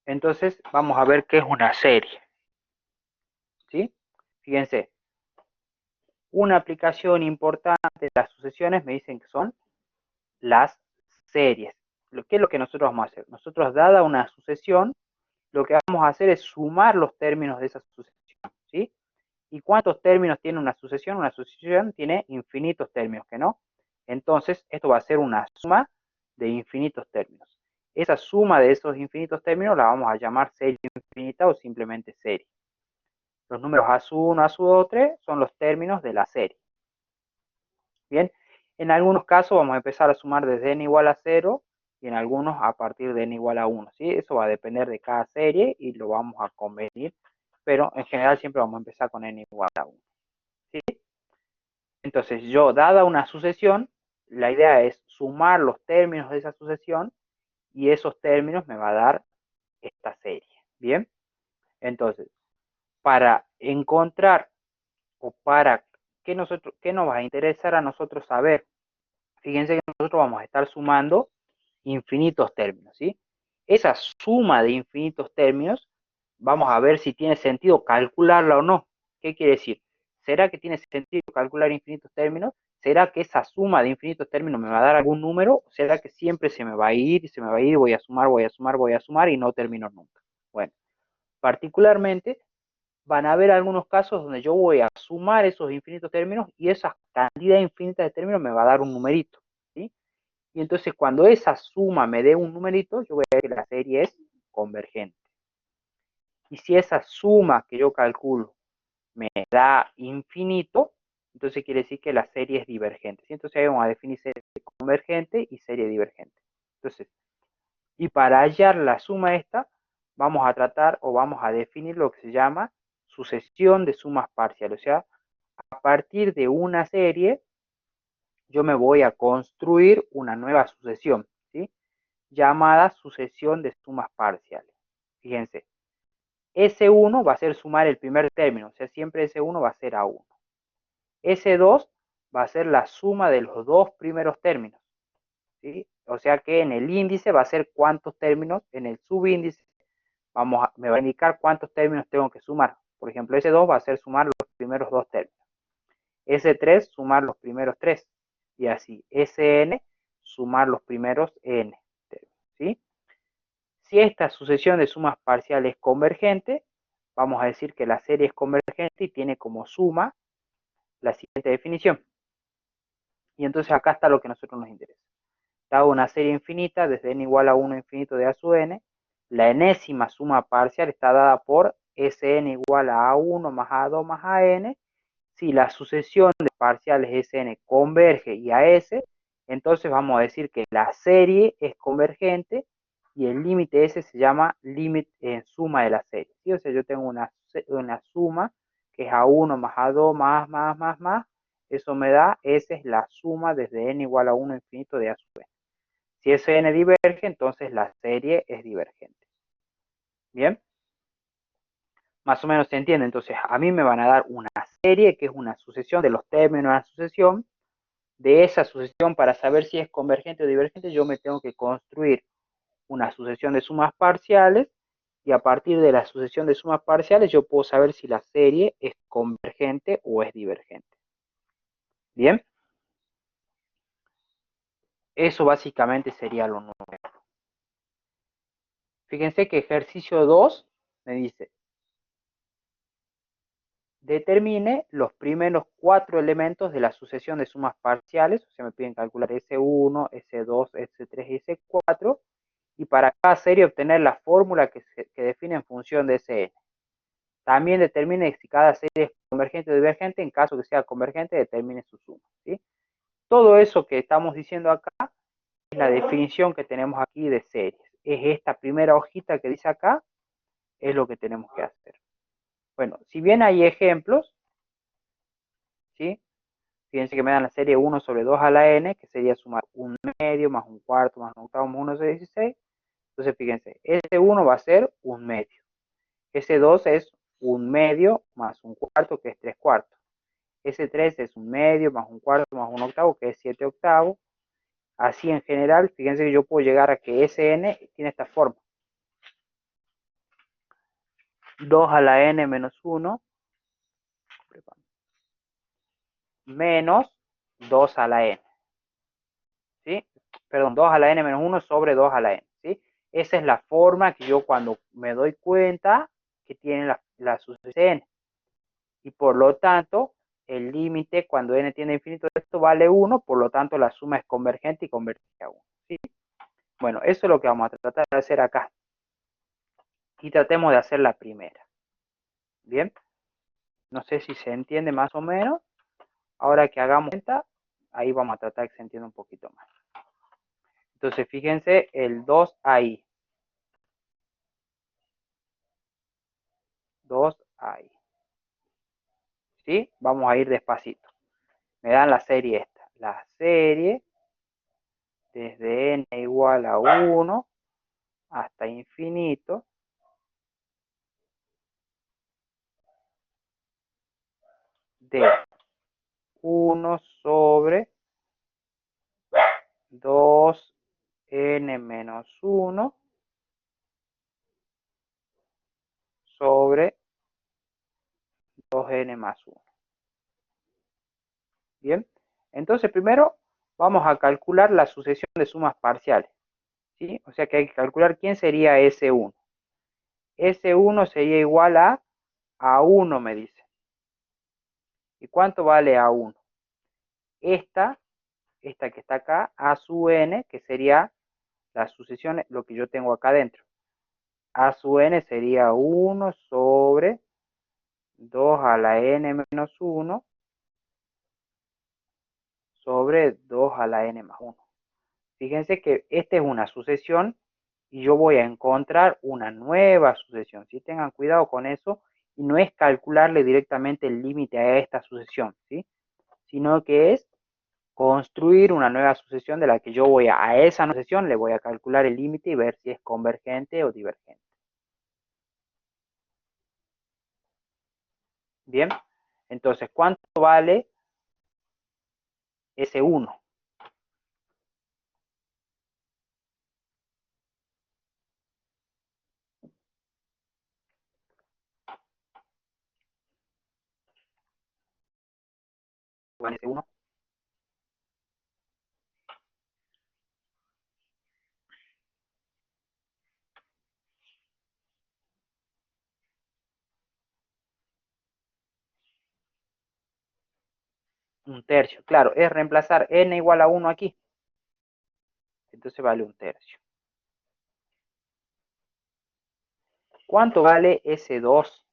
Entonces vamos a ver qué es una serie, ¿sí? Fíjense, una aplicación importante de las sucesiones me dicen que son las series. ¿Qué es lo que nosotros vamos a hacer? Nosotros, dada una sucesión, lo que vamos a hacer es sumar los términos de esa sucesión, ¿sí? ¿Y cuántos términos tiene una sucesión? Una sucesión tiene infinitos términos, ¿que no? Entonces, esto va a ser una suma de infinitos términos. Esa suma de esos infinitos términos la vamos a llamar serie infinita o simplemente serie. Los números a su 1, a su 2, 3 son los términos de la serie. Bien, en algunos casos vamos a empezar a sumar desde n igual a 0 y en algunos a partir de n igual a 1, ¿sí? Eso va a depender de cada serie y lo vamos a convenir, pero en general siempre vamos a empezar con n igual a 1, ¿sí? Entonces yo, dada una sucesión, la idea es sumar los términos de esa sucesión y esos términos me va a dar esta serie, ¿bien? Entonces, para encontrar o para qué nos va a interesar a nosotros saber, fíjense que nosotros vamos a estar sumando infinitos términos, ¿sí? Esa suma de infinitos términos, vamos a ver si tiene sentido calcularla o no. ¿Qué quiere decir? ¿Será que tiene sentido calcular infinitos términos? ¿Será que esa suma de infinitos términos me va a dar algún número? ¿O será que siempre se me va a ir y se me va a ir, voy a sumar, voy a sumar, voy a sumar y no termino nunca? Bueno, particularmente van a haber algunos casos donde yo voy a sumar esos infinitos términos y esa cantidad infinita de términos me va a dar un numerito, ¿sí? Y entonces cuando esa suma me dé un numerito, yo voy a ver que la serie es convergente. Y si esa suma que yo calculo me da infinito, entonces quiere decir que la serie es divergente, ¿sí? Entonces ahí vamos a definir serie convergente y serie divergente. Entonces, y para hallar la suma esta, vamos a tratar o vamos a definir lo que se llama sucesión de sumas parciales. O sea, a partir de una serie, yo me voy a construir una nueva sucesión, ¿sí? Llamada sucesión de sumas parciales. Fíjense, S1 va a ser sumar el primer término, o sea, siempre S1 va a ser A1. S2 va a ser la suma de los dos primeros términos, ¿sí? O sea que en el índice va a ser cuántos términos, en el subíndice me va a indicar cuántos términos tengo que sumar. Por ejemplo, S2 va a ser sumar los primeros dos términos. S3, sumar los primeros tres. Y así, Sn, sumar los primeros n términos, ¿sí? Si esta sucesión de sumas parciales es convergente, vamos a decir que la serie es convergente y tiene como suma la siguiente definición. Y entonces acá está lo que a nosotros nos interesa. Dado una serie infinita, desde n igual a 1 infinito de a sub n, la enésima suma parcial está dada por Sn igual a A1 más A2 más An. Si la sucesión de parciales Sn converge y a S, entonces vamos a decir que la serie es convergente y el límite S se llama límite en suma de la serie, ¿sí? O sea, yo tengo una suma que es A1 más A2 más, eso me da, esa es la suma desde n igual a 1 infinito de A sub n. Si Sn diverge, entonces la serie es divergente. ¿Bien? Más o menos se entiende. Entonces, a mí me van a dar una serie que es una sucesión de los términos de una sucesión. De esa sucesión, para saber si es convergente o divergente, yo me tengo que construir una sucesión de sumas parciales y a partir de la sucesión de sumas parciales yo puedo saber si la serie es convergente o es divergente. ¿Bien? Eso básicamente sería lo nuevo. Fíjense que ejercicio 2 me dice, determine los primeros 4 elementos de la sucesión de sumas parciales, o sea, me piden calcular S1, S2, S3 y S4, y para cada serie obtener la fórmula que define en función de Sn. También determine si cada serie es convergente o divergente, en caso que sea convergente, determine su suma, ¿sí? Todo eso que estamos diciendo acá es la definición que tenemos aquí de series. Es esta primera hojita que dice acá, es lo que tenemos que hacer. Bueno, si bien hay ejemplos, ¿sí? Fíjense que me dan la serie 1 sobre 2 a la n, que sería sumar un medio más un cuarto más un octavo más 1 sobre 16. Entonces, fíjense, S1 va a ser un medio. S2 es un medio más un cuarto, que es 3 cuartos. S3 es un medio más un cuarto más un octavo, que es 7 octavos. Así en general, fíjense que yo puedo llegar a que Sn tiene esta forma. 2 a la n menos 1 menos 2 a la n. ¿Sí? Perdón, 2 a la n menos 1 sobre 2 a la n. ¿Sí? Esa es la forma que yo cuando me doy cuenta que tiene la sucesión n. Y por lo tanto, el límite cuando n tiende a infinito, esto vale 1, por lo tanto la suma es convergente y converge a 1. ¿Sí? Bueno, eso es lo que vamos a tratar de hacer acá. Y tratemos de hacer la primera. Bien, no sé si se entiende más o menos. Ahora que hagamos cuenta, ahí vamos a tratar de que se entienda un poquito más. Entonces, fíjense el 2 ahí. 2 ahí. ¿Sí? Vamos a ir despacito. Me dan la serie esta. La serie desde n igual a 1 hasta infinito de 1 sobre 2n menos 1 sobre 2n más 1. Bien, entonces primero vamos a calcular la sucesión de sumas parciales. ¿Sí? O sea que hay que calcular quién sería S1. S1 sería igual a A1, me dice. ¿Y cuánto vale A1? Esta que está acá, A sub n, que sería la sucesión, lo que yo tengo acá adentro. A sub n sería 1 sobre 2 a la n menos 1 sobre 2 a la n más 1. Fíjense que esta es una sucesión y yo voy a encontrar una nueva sucesión. ¿Sí? Tengan cuidado con eso y no es calcularle directamente el límite a esta sucesión, ¿sí? Sino que es construir una nueva sucesión de la que yo voy a esa sucesión, le voy a calcular el límite y ver si es convergente o divergente. Bien, entonces, ¿cuánto vale S1? Vale S1. Un tercio. Claro, es reemplazar n igual a 1 aquí. Entonces vale un tercio. ¿Cuánto vale S2?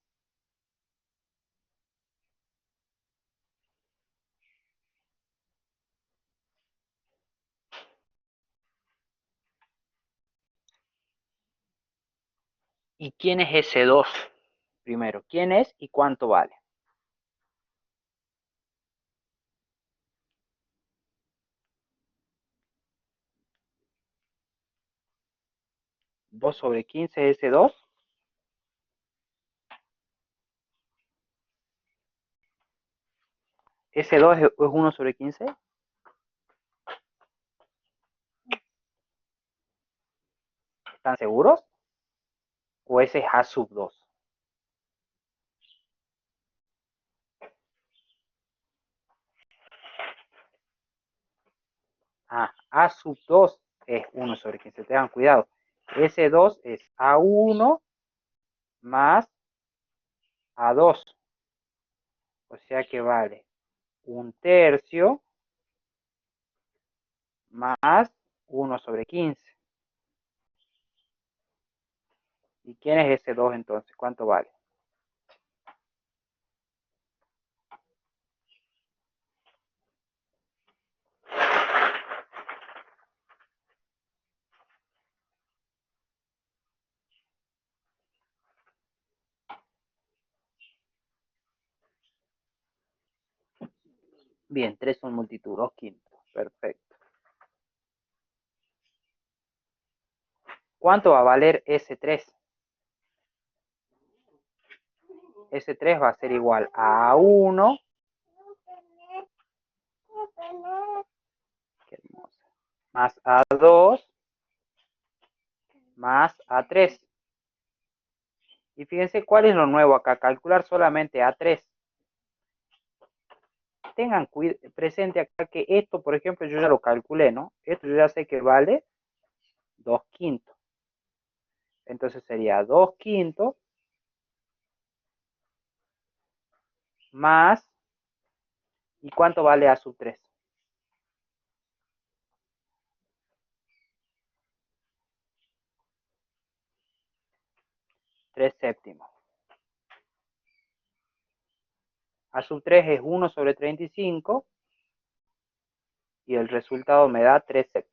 ¿Y quién es S2? Primero, ¿quién es y cuánto vale? 2 sobre 15 S2. S2 es 1 sobre 15. ¿Están seguros? ¿O ese es A sub 2? A sub 2 es 1 sobre 15. Tengan cuidado. S2 es A1 más A2. O sea que vale 1/3 más 1/15. ¿Y quién es ese 2 entonces? ¿Cuánto vale? Bien, 3 son multitud, 2/5. Perfecto. ¿Cuánto va a valer ese 3? Ese 3 va a ser igual a 1. Qué hermosa. Más A2 más A3. Y fíjense cuál es lo nuevo acá, calcular solamente A3. Tengan presente acá que esto, por ejemplo, yo ya lo calculé, ¿no? Esto yo ya sé que vale 2/5. Entonces sería 2/5 más, ¿y cuánto vale A3? 3/7. A3 es 1/35 y el resultado me da 3/7.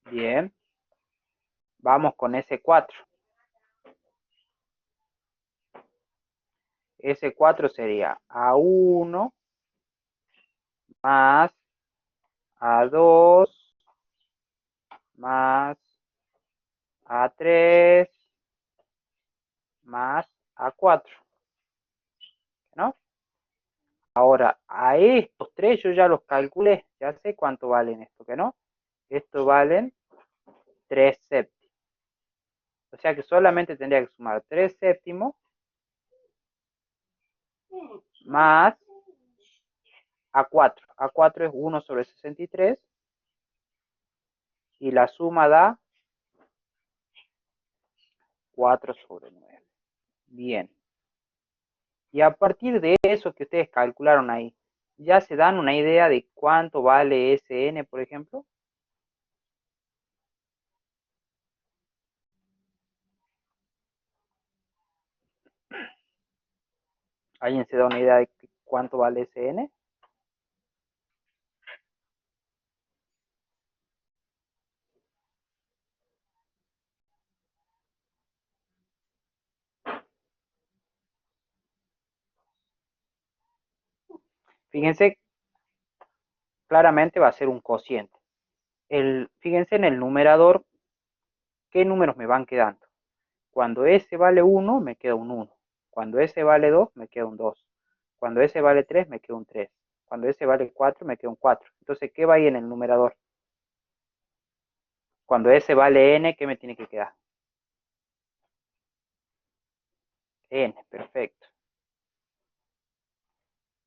Bien, vamos con S4. S4 sería A1 más A2 más A3 más A4, ¿no? Ahora, a estos tres yo ya los calculé, ya sé cuánto valen esto, ¿que no? Estos valen 3/7. O sea que solamente tendría que sumar 3/7 más A4. A4 es 1/63 y la suma da 4/9. Bien. Y a partir de eso que ustedes calcularon ahí, ¿ya se dan una idea de cuánto vale Sn, por ejemplo? ¿Alguien se da una idea de cuánto vale Sn? Fíjense, claramente va a ser un cociente. Fíjense en el numerador, ¿qué números me van quedando? Cuando S vale 1, me queda un 1. Cuando S vale 2, me queda un 2. Cuando S vale 3, me queda un 3. Cuando S vale 4, me queda un 4. Entonces, ¿qué va ahí en el numerador? Cuando S vale N, ¿qué me tiene que quedar? N, perfecto.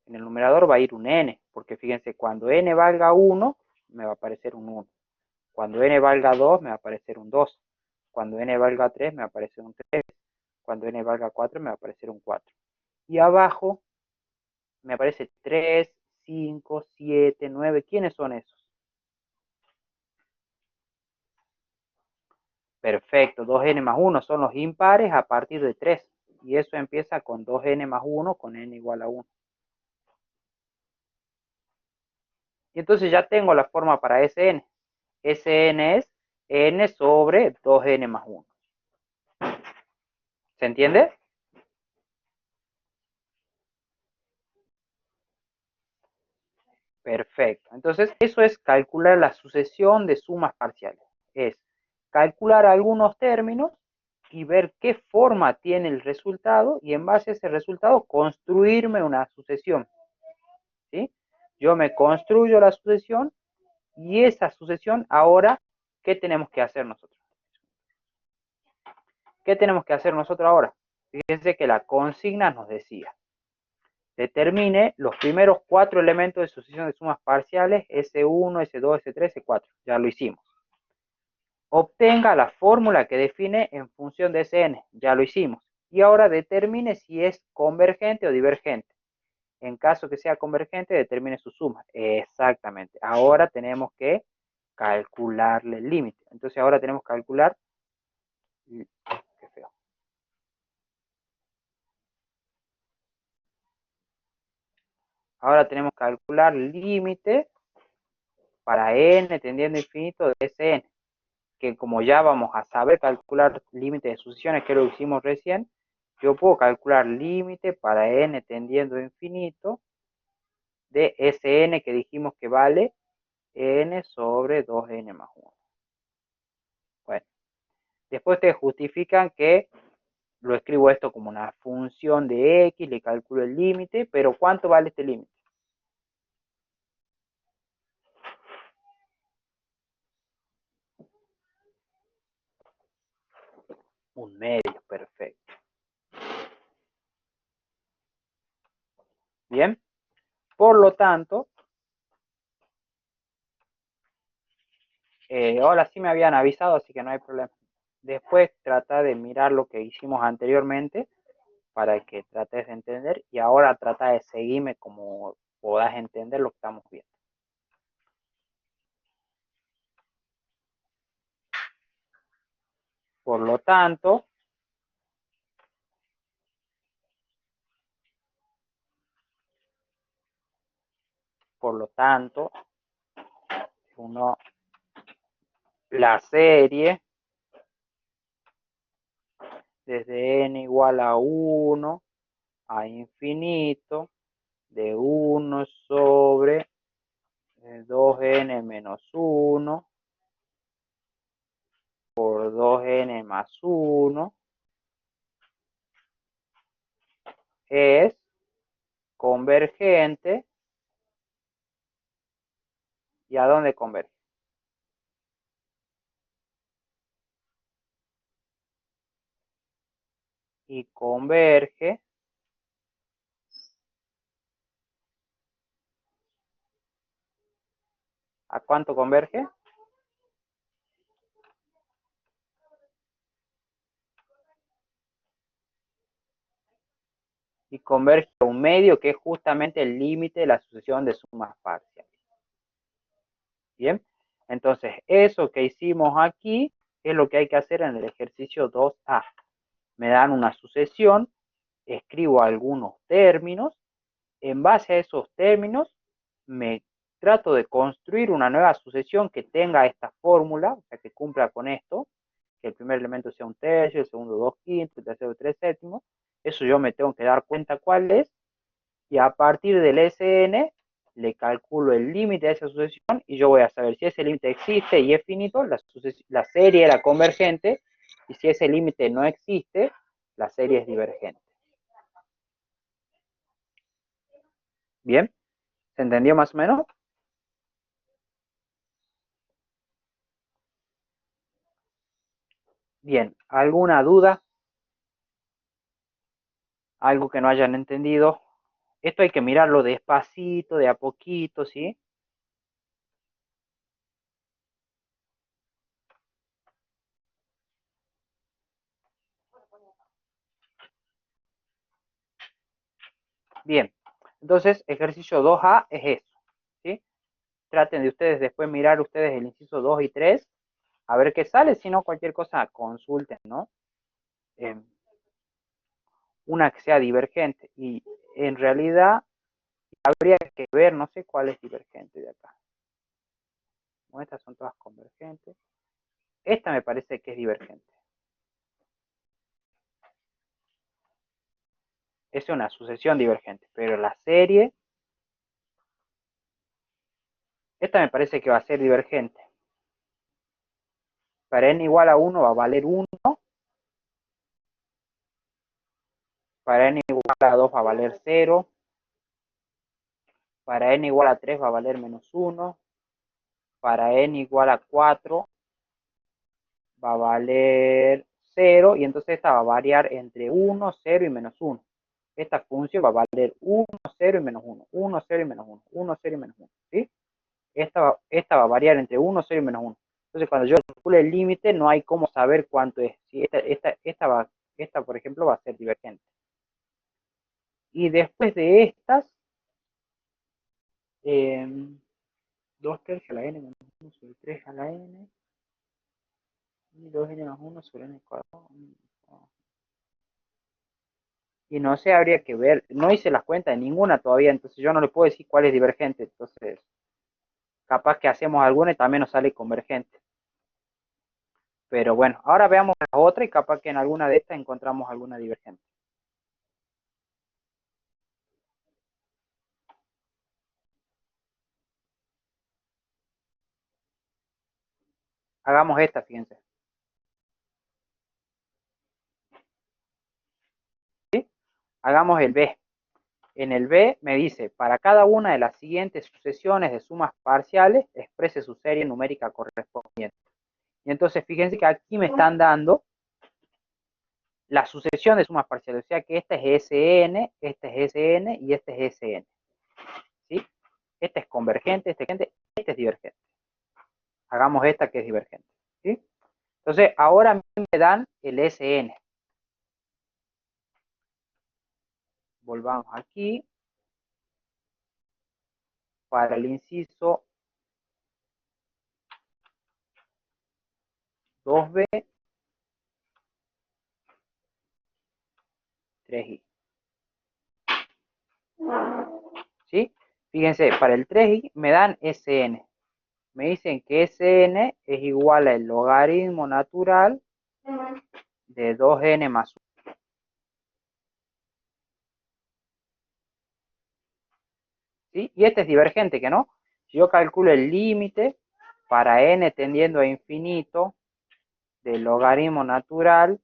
En el numerador va a ir un N, porque fíjense, cuando N valga 1, me va a aparecer un 1. Cuando N valga 2, me va a aparecer un 2. Cuando N valga 3, me va a aparecer un 3. Cuando N valga 4, me va a aparecer un 4. Y abajo me aparece 3, 5, 7, 9. ¿Quiénes son esos? Perfecto, 2n más 1 son los impares a partir de 3. Y eso empieza con 2n más 1 con n igual a 1. Y entonces ya tengo la forma para Sn. Sn es n sobre 2n más 1. ¿Se entiende? Perfecto. Entonces, eso es calcular la sucesión de sumas parciales. Es calcular algunos términos y ver qué forma tiene el resultado y en base a ese resultado construirme una sucesión. ¿Sí? Yo me construyo la sucesión y esa sucesión ahora, ¿qué tenemos que hacer nosotros? ¿Qué tenemos que hacer nosotros ahora? Fíjense que la consigna nos decía, determine los primeros 4 elementos de sucesión de sumas parciales, S1, S2, S3, S4. Ya lo hicimos. Obtenga la fórmula que define en función de Sn. Ya lo hicimos. Y ahora determine si es convergente o divergente. En caso que sea convergente, determine su suma. Exactamente. Ahora tenemos que calcularle el límite. Entonces ahora tenemos que calcular... Qué feo. Ahora tenemos que calcular límite para n tendiendo a infinito de Sn, que como ya vamos a saber calcular límite de sucesiones, que es lo que hicimos recién, yo puedo calcular límite para n tendiendo a infinito de Sn, que dijimos que vale n sobre 2n más 1. Bueno, después ustedes justifican que lo escribo esto como una función de x, le calculo el límite, pero ¿cuánto vale este límite? Un medio, perfecto. Bien, por lo tanto, ahora sí me habían avisado, así que no hay problema. Después trata de mirar lo que hicimos anteriormente para que trates de entender y ahora trata de seguirme como puedas entender lo que estamos viendo. Por lo tanto, uno, la serie desde n igual a 1 a infinito de 1 sobre 2n menos 1 por 2n más 1 es convergente. ¿Y a dónde converge? Y converge ¿a cuánto converge? Y converge a un medio que es justamente el límite de la sucesión de sumas parciales. Bien, entonces eso que hicimos aquí es lo que hay que hacer en el ejercicio 2A. Me dan una sucesión, escribo algunos términos, en base a esos términos me trato de construir una nueva sucesión que tenga esta fórmula, o sea, que cumpla con esto, que el primer elemento sea un tercio, el segundo 2/5, el tercero 3/7. Eso yo me tengo que dar cuenta cuál es, y a partir del Sn le calculo el límite de esa sucesión y yo voy a saber si ese límite existe y es finito, la serie era convergente, y si ese límite no existe, la serie es divergente. ¿Bien? ¿Se entendió más o menos? Bien, ¿alguna duda? ¿Algo que no hayan entendido? Esto hay que mirarlo despacito, de a poquito, ¿sí? Bien, entonces ejercicio 2A es eso, ¿sí? Traten de ustedes después mirar ustedes el inciso 2 y 3, a ver qué sale, si no cualquier cosa consulten, ¿no? Eh, una que sea divergente, y en realidad habría que ver, no sé cuál es divergente de acá. Bueno, estas son todas convergentes. Esta me parece que es divergente. Es una sucesión divergente, pero la serie, esta me parece que va a ser divergente. Para n igual a 1 va a valer 1, para n igual a 2 va a valer 0, para n igual a 3 va a valer menos 1, para n igual a 4 va a valer 0, y entonces esta va a variar entre 1, 0 y menos 1. Esta función va a valer 1, 0 y menos 1, 1, 0 y menos 1, 1, 0 y menos 1, ¿sí? Esta va a variar entre 1, 0 y menos 1. Entonces, cuando yo calcule el límite, no hay cómo saber cuánto es. ¿Sí? Esta, por ejemplo, va a ser divergente. Y después de estas, 2 tercios a la n menos 1 sobre 3 a la n, y 2n más 1 sobre n cuadrado. Y no sé, habría que ver, no hice las cuentas de ninguna todavía, entonces yo no le puedo decir cuál es divergente, entonces capaz que hacemos alguna y también nos sale convergente. Pero bueno, ahora veamos las otras y capaz que en alguna de estas encontramos alguna divergente. Hagamos esta, fíjense. ¿Sí? Hagamos el B. En el B me dice, para cada una de las siguientes sucesiones de sumas parciales, exprese su serie numérica correspondiente. Y entonces fíjense que aquí me están dando la sucesión de sumas parciales, o sea que esta es Sn, esta es Sn y esta es Sn. ¿Sí? Este es convergente, este es divergente. Hagamos esta que es divergente. ¿Sí? Entonces, ahora a mí me dan el Sn. Volvamos aquí. Para el inciso 2b, 3i. ¿Sí? Fíjense, para el 3i me dan Sn. Me dicen que Sn es igual al logaritmo natural de 2n más 1. ¿Sí? Y este es divergente, ¿que no? Si yo calculo el límite para n tendiendo a infinito del logaritmo natural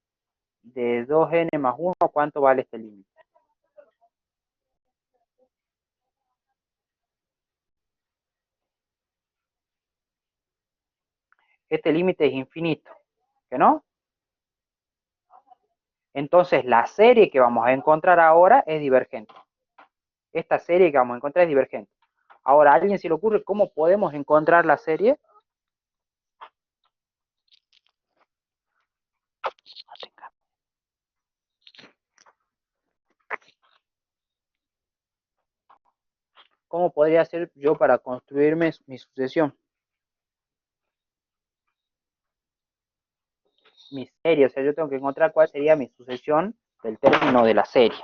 de 2n más 1, ¿cuánto vale este límite? Este límite es infinito, ¿que no? Entonces la serie que vamos a encontrar ahora es divergente. Esta serie que vamos a encontrar es divergente. Ahora, ¿a alguien se le ocurre cómo podemos encontrar la serie? ¿Cómo podría hacer yo para construirme mi sucesión? Mi serie, o sea, yo tengo que encontrar cuál sería mi sucesión del término de la serie.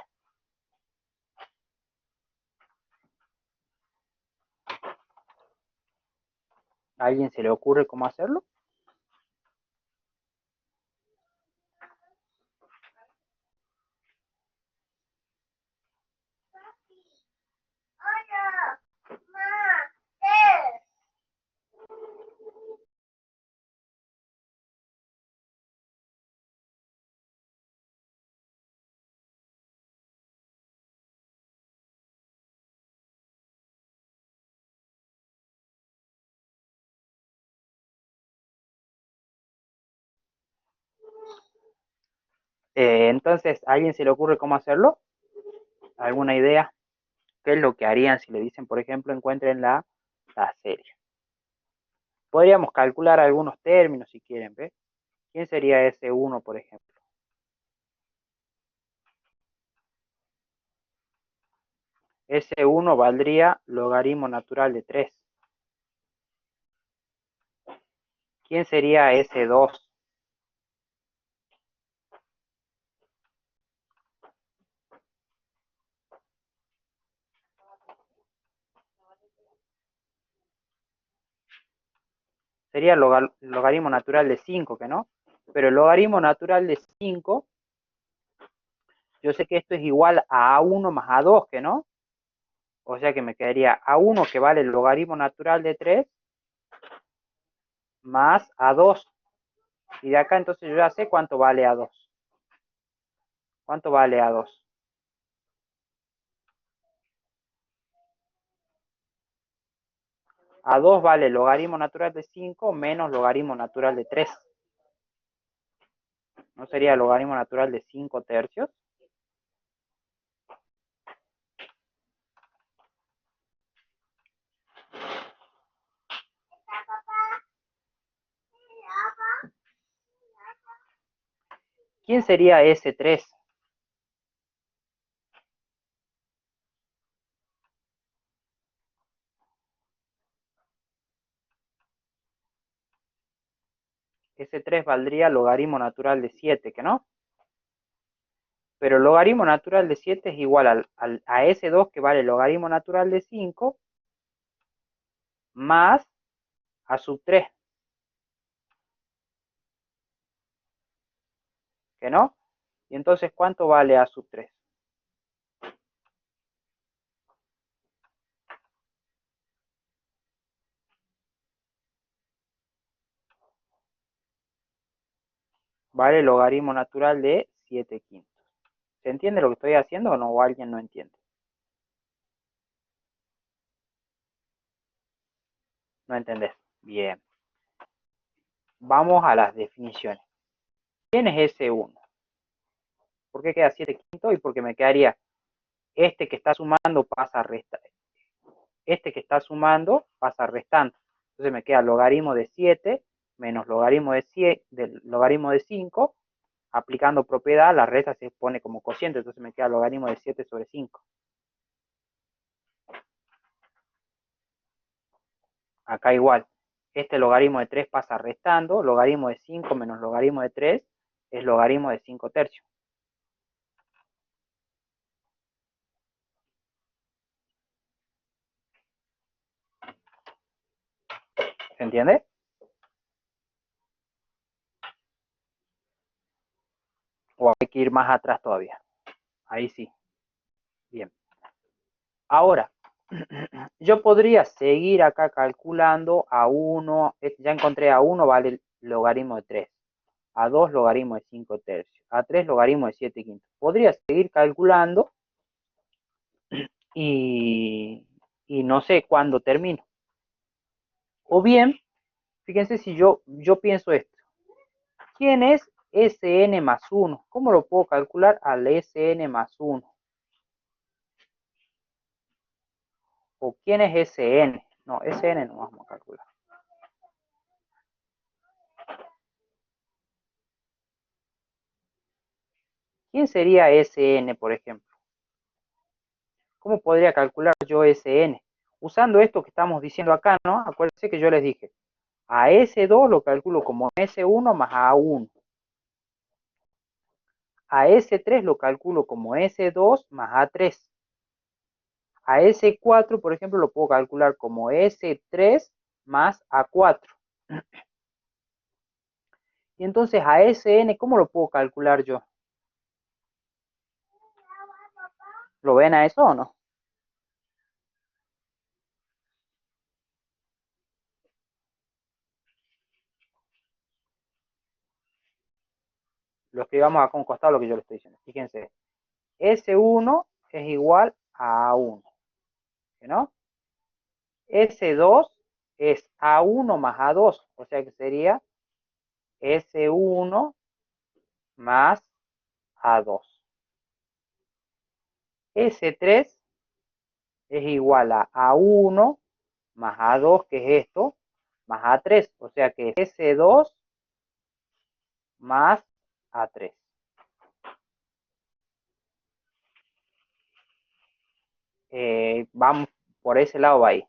¿A alguien se le ocurre cómo hacerlo? Entonces, ¿a alguien se le ocurre cómo hacerlo? ¿Alguna idea? ¿Qué es lo que harían si le dicen, por ejemplo, encuentren la serie? Podríamos calcular algunos términos si quieren, ¿ves? ¿Quién sería ese 1, por ejemplo? Ese 1 valdría logaritmo natural de 3. ¿Quién sería ese 2? Sería logaritmo natural de 5, ¿que no? Pero el logaritmo natural de 5, yo sé que esto es igual a A1 más A2, ¿que no? O sea que me quedaría A1 que vale el logaritmo natural de 3 más A2. Y de acá entonces yo ya sé cuánto vale A2. ¿Cuánto vale A2? A2 vale logaritmo natural de 5 menos logaritmo natural de 3. ¿No sería logaritmo natural de 5 tercios? ¿Quién sería S3? S3 valdría logaritmo natural de 7, ¿que no? Pero el logaritmo natural de 7 es igual a S2, que vale logaritmo natural de 5, más a sub 3, ¿que no? Y entonces, ¿cuánto vale a sub 3? Vale logaritmo natural de 7 quintos. ¿Se entiende lo que estoy haciendo o no? ¿O alguien no entiende? ¿No entendés? Bien. Vamos a las definiciones. ¿Quién es S1? ¿Por qué queda 7 quintos? Y porque me quedaría este que está sumando pasa a restar. Este que está sumando pasa restando. Entonces me queda logaritmo de 7 menos logaritmo de 7, del logaritmo de 5. Aplicando propiedad, la resta se pone como cociente, entonces me queda logaritmo de 7 sobre 5. Acá igual, este logaritmo de 3 pasa restando, logaritmo de 5 menos logaritmo de 3 es logaritmo de 5 tercios. ¿Se entiende? ¿O hay que ir más atrás todavía? Ahí sí. Bien. Ahora, yo podría seguir acá calculando a 1, ya encontré a 1 vale el logaritmo de 3, a 2 logaritmo de 5 tercios, a 3 logaritmo de 7 quintos. Podría seguir calculando y, y no sé cuándo termino. O bien, fíjense si yo pienso esto. ¿Quién es Sn más 1? ¿Cómo lo puedo calcular al Sn más 1? ¿O quién es Sn? No, Sn no vamos a calcular. ¿Quién sería Sn, por ejemplo? ¿Cómo podría calcular yo Sn? Usando esto que estamos diciendo acá, ¿no? Acuérdense que yo les dije, a S2 lo calculo como S1 más A1. A S3 lo calculo como S2 más A3. A S4, por ejemplo, lo puedo calcular como S3 más A4. Y entonces a Sn, ¿cómo lo puedo calcular yo? ¿Lo ven a eso o no? Lo escribamos acá a un costado lo que yo le estoy diciendo. Fíjense, S1 es igual a A1, ¿no? S2 es A1 más A2, o sea que sería S1 más A2. S3 es igual a A1 más A2, que es esto, más A3, o sea que es S2 más A3. Vamos por ese lado, va ahí.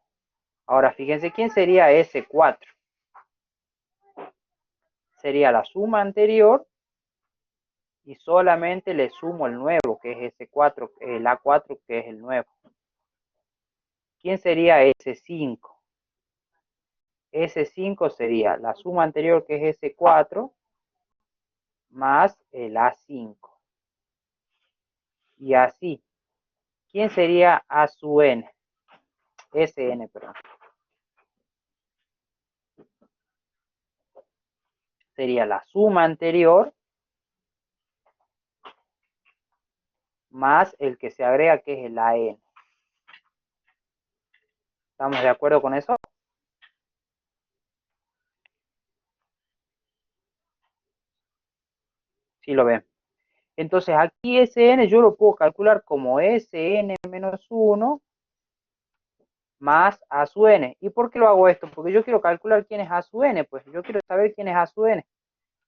Ahora, fíjense, ¿quién sería S4? Sería la suma anterior y solamente le sumo el nuevo, que es S4, el A4, que es el nuevo. ¿Quién sería S5? S5 sería la suma anterior, que es S4, más el A5. Y así. ¿Quién sería A sub n? Sn, perdón. Sería la suma anterior más el que se agrega, que es el AN. ¿Estamos de acuerdo con eso? Sí lo ven. Entonces aquí Sn yo lo puedo calcular como Sn menos 1 más A sub n. ¿Y por qué lo hago esto? Porque yo quiero calcular quién es A sub n. Pues yo quiero saber quién es A sub n.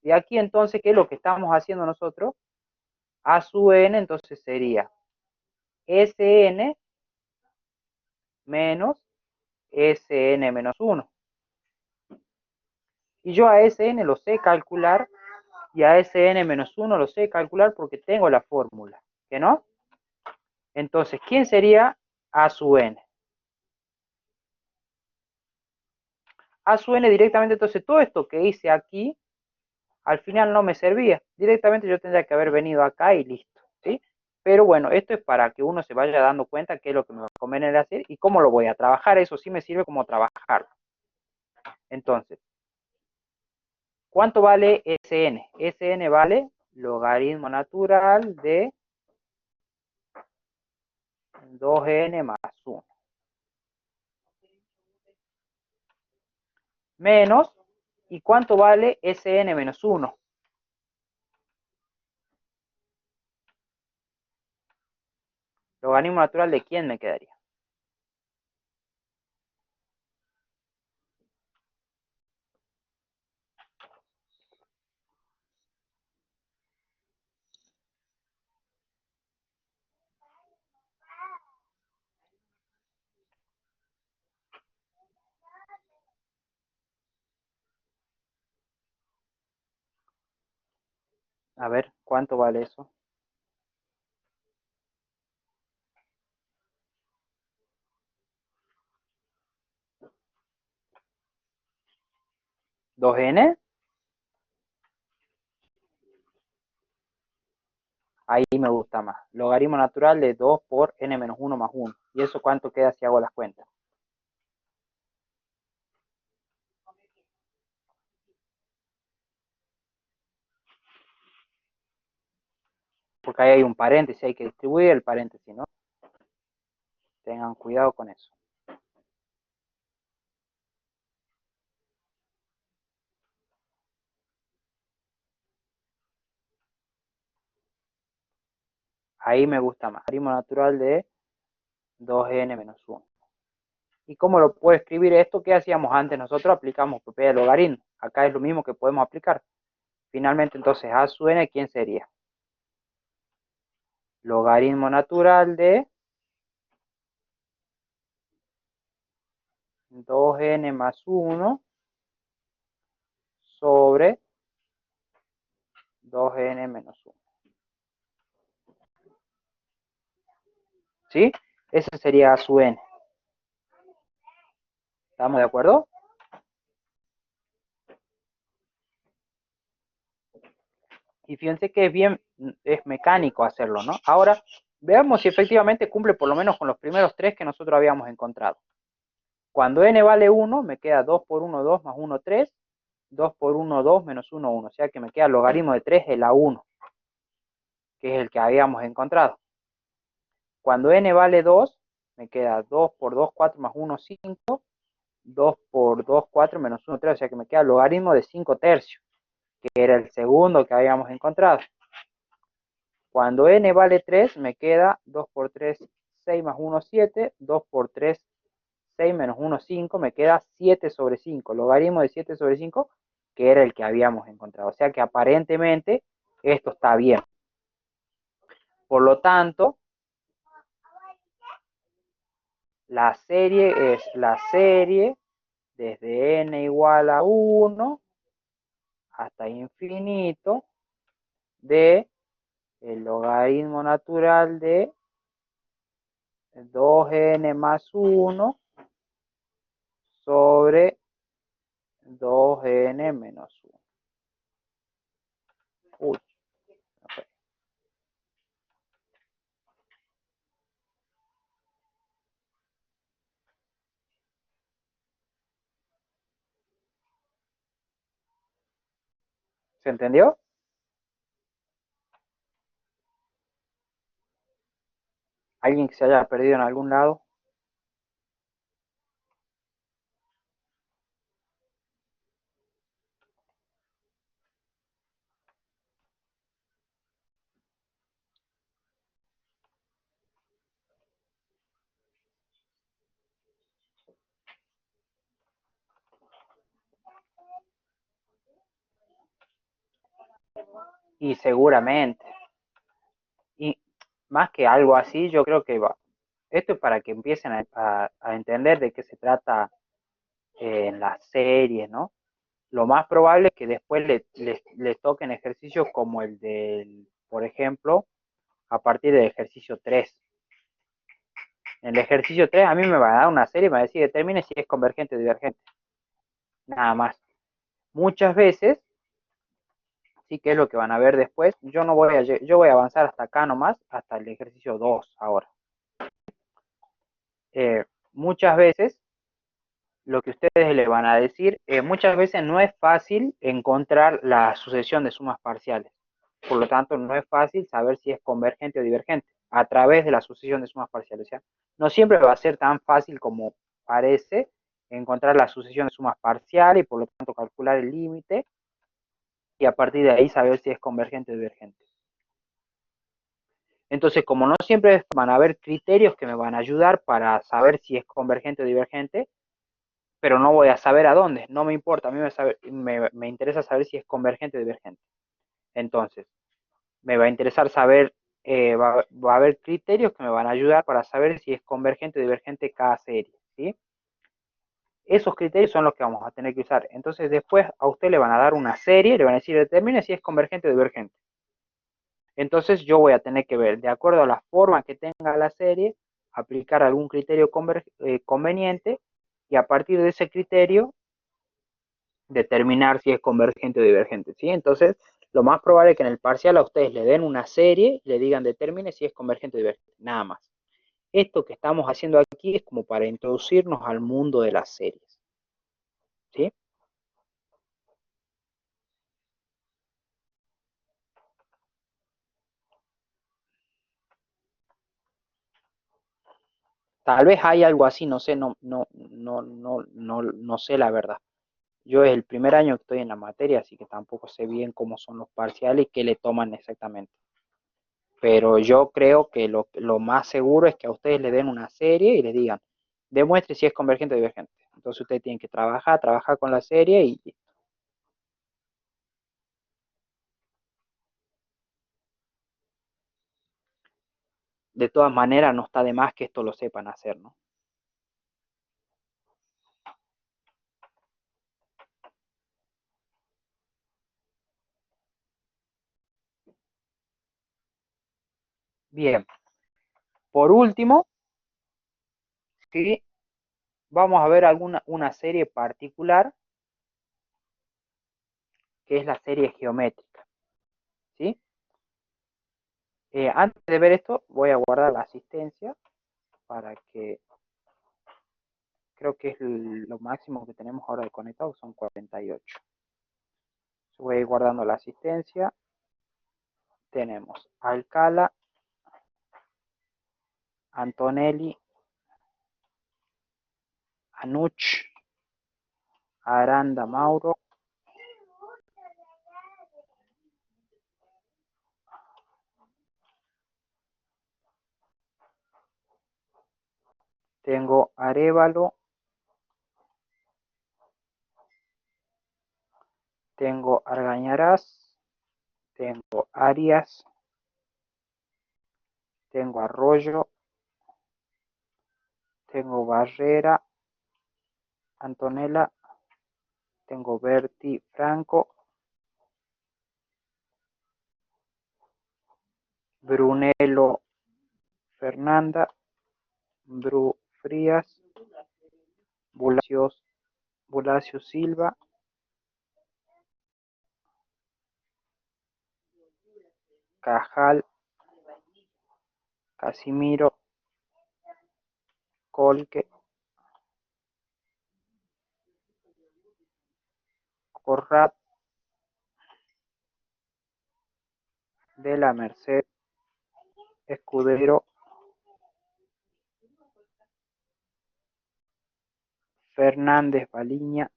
Y aquí entonces, ¿qué es lo que estamos haciendo nosotros? A sub n entonces sería Sn menos Sn menos 1. Y yo a Sn lo sé calcular y a Sn menos 1 lo sé calcular porque tengo la fórmula, ¿que no? Entonces, ¿quién sería A sub n? A sub n directamente, entonces todo esto que hice aquí, al final no me servía. Directamente yo tendría que haber venido acá y listo, ¿sí? Pero bueno, esto es para que uno se vaya dando cuenta qué es lo que me va a convenir hacer y cómo lo voy a trabajar. Eso sí me sirve como trabajarlo. Entonces, ¿cuánto vale Sn? Sn vale logaritmo natural de 2n más 1. Menos, ¿y cuánto vale Sn menos 1? Logaritmo natural de quién me quedaría. A ver, ¿cuánto vale eso? 2n. Ahí me gusta más. Logaritmo natural de 2 por n menos 1 más 1. ¿Y eso cuánto queda si hago las cuentas? Porque ahí hay un paréntesis, hay que distribuir el paréntesis, ¿no? Tengan cuidado con eso. Ahí me gusta más. Logaritmo natural de 2n menos 1. ¿Y cómo lo puedo escribir esto? ¿Qué hacíamos antes? Nosotros aplicamos propiedad de logaritmo. Acá es lo mismo que podemos aplicar. Finalmente, entonces, a sub n, ¿quién sería? Logaritmo natural de 2n más 1 sobre 2n menos 1. ¿Sí? Ese sería a sub n. ¿Estamos de acuerdo? Y fíjense que es mecánico hacerlo, ¿no? Ahora, veamos si efectivamente cumple por lo menos con los primeros tres que nosotros habíamos encontrado. Cuando n vale 1, me queda 2 por 1, 2 más 1, 3. 2 por 1, 2 menos 1, 1. O sea que me queda el logaritmo de 3 de la 1, que es el que habíamos encontrado. Cuando n vale 2, me queda 2 por 2, 4 más 1, 5. 2 por 2, 4 menos 1, 3. O sea que me queda el logaritmo de 5 tercios, que era el segundo que habíamos encontrado. Cuando n vale 3, me queda 2 por 3, 6 más 1, 7. 2 por 3, 6 menos 1, 5. Me queda 7 sobre 5. Logaritmo de 7 sobre 5, que era el que habíamos encontrado. O sea que aparentemente esto está bien. Por lo tanto, la serie es la serie desde n igual a 1 hasta infinito de el logaritmo natural de 2n más 1 sobre 2n menos 1. Uy, okay. ¿Se entendió? ¿Alguien que se haya perdido en algún lado? Y seguramente. Y más que algo así, yo creo que esto es para que empiecen a entender de qué se trata en las series, ¿no? Lo más probable es que después les toquen ejercicios como el del, por ejemplo, a partir del ejercicio 3. En el ejercicio 3 a mí me va a dar una serie y me va a decir determine si es convergente o divergente. Nada más. Muchas veces, sí que es lo que van a ver después, yo voy a avanzar hasta acá nomás, hasta el ejercicio 2 ahora. Eh, Muchas veces lo que ustedes le van a decir, muchas veces no es fácil encontrar la sucesión de sumas parciales. Por lo tanto, no es fácil saber si es convergente o divergente a través de la sucesión de sumas parciales. O sea, no siempre va a ser tan fácil como parece encontrar la sucesión de sumas parciales y por lo tanto calcular el límite y a partir de ahí saber si es convergente o divergente. Entonces, como no siempre van a haber criterios que me van a ayudar para saber si es convergente o divergente, pero no voy a saber a dónde, no me importa, a mí me interesa saber si es convergente o divergente. Entonces, me va a interesar saber, va a haber criterios que me van a ayudar para saber si es convergente o divergente cada serie, ¿sí? Esos criterios son los que vamos a tener que usar. Entonces, después a usted le van a dar una serie, le van a decir, determine si es convergente o divergente. Entonces, yo voy a tener que ver, de acuerdo a la forma que tenga la serie, aplicar algún criterio conveniente y a partir de ese criterio determinar si es convergente o divergente, ¿sí? Entonces, lo más probable es que en el parcial a ustedes le den una serie y le digan determine si es convergente o divergente, nada más. Esto que estamos haciendo aquí es como para introducirnos al mundo de las series, ¿sí? Tal vez hay algo así, no sé, no sé la verdad. Yo es el primer año que estoy en la materia, así que tampoco sé bien cómo son los parciales y qué le toman exactamente. Pero yo creo que lo más seguro es que a ustedes le den una serie y les digan, demuestre si es convergente o divergente. Entonces ustedes tienen que trabajar con la serie y de todas maneras no está de más que esto lo sepan hacer, ¿no? Bien, por último, sí, vamos a ver una serie particular que es la serie geométrica, ¿sí? Antes de ver esto, voy a guardar la asistencia para que creo que es lo máximo que tenemos ahora de conectados, son 48. Voy a ir guardando la asistencia. Tenemos Alcala, Antonelli, Anuch, Aranda Mauro, tengo Arevalo, tengo Argañarás, tengo Arias, tengo Arroyo, tengo Barrera, Antonella, tengo Berti Franco, Brunello Fernanda, Bru Frías, Bulacio Silva, Cajal, Casimiro, Colque, Corrat, de la Merced, Escudero, Fernández Baliña,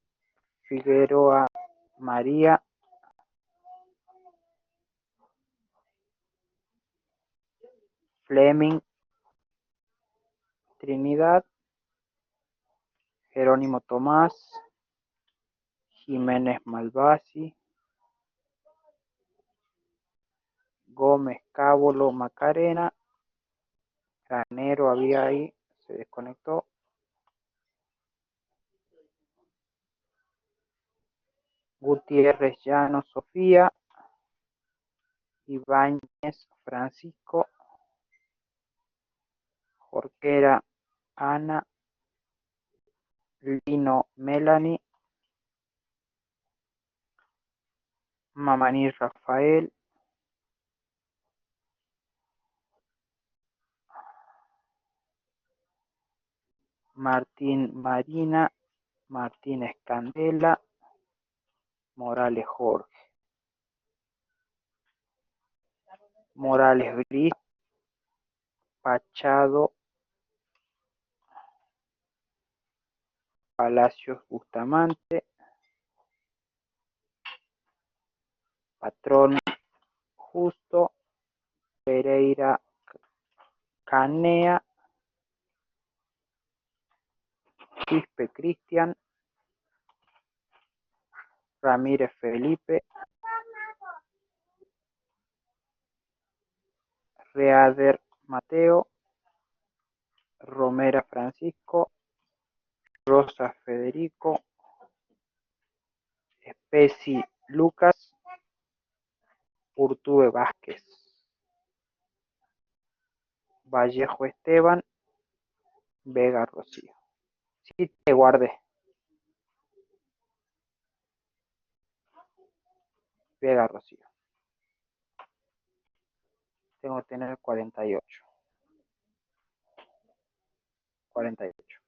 Figueroa María, Fleming, Trinidad, Jerónimo Tomás, Jiménez Malvasi, Gómez, Cábolo, Macarena. Granero había ahí, se desconectó. Gutiérrez, Llano, Sofía. Ibáñez, Francisco. Jorquera, Ana. Lino, Melanie. Mamaní, Rafael. Martín, Marina. Martínez, Candela. Morales, Jorge. Morales, Gris. Pachado. Palacios, Bustamante. Patrón, Justo. Pereira, Canea. Quispe, Cristian. Ramírez, Felipe. Reader, Mateo. Romera, Francisco. Rosa, Federico. Espesi, Lucas. Urtube, Vázquez. Vallejo, Esteban. Vega, Rocío. Sí, te guardé. Vega, Rocío. Tengo que tener 48. 48.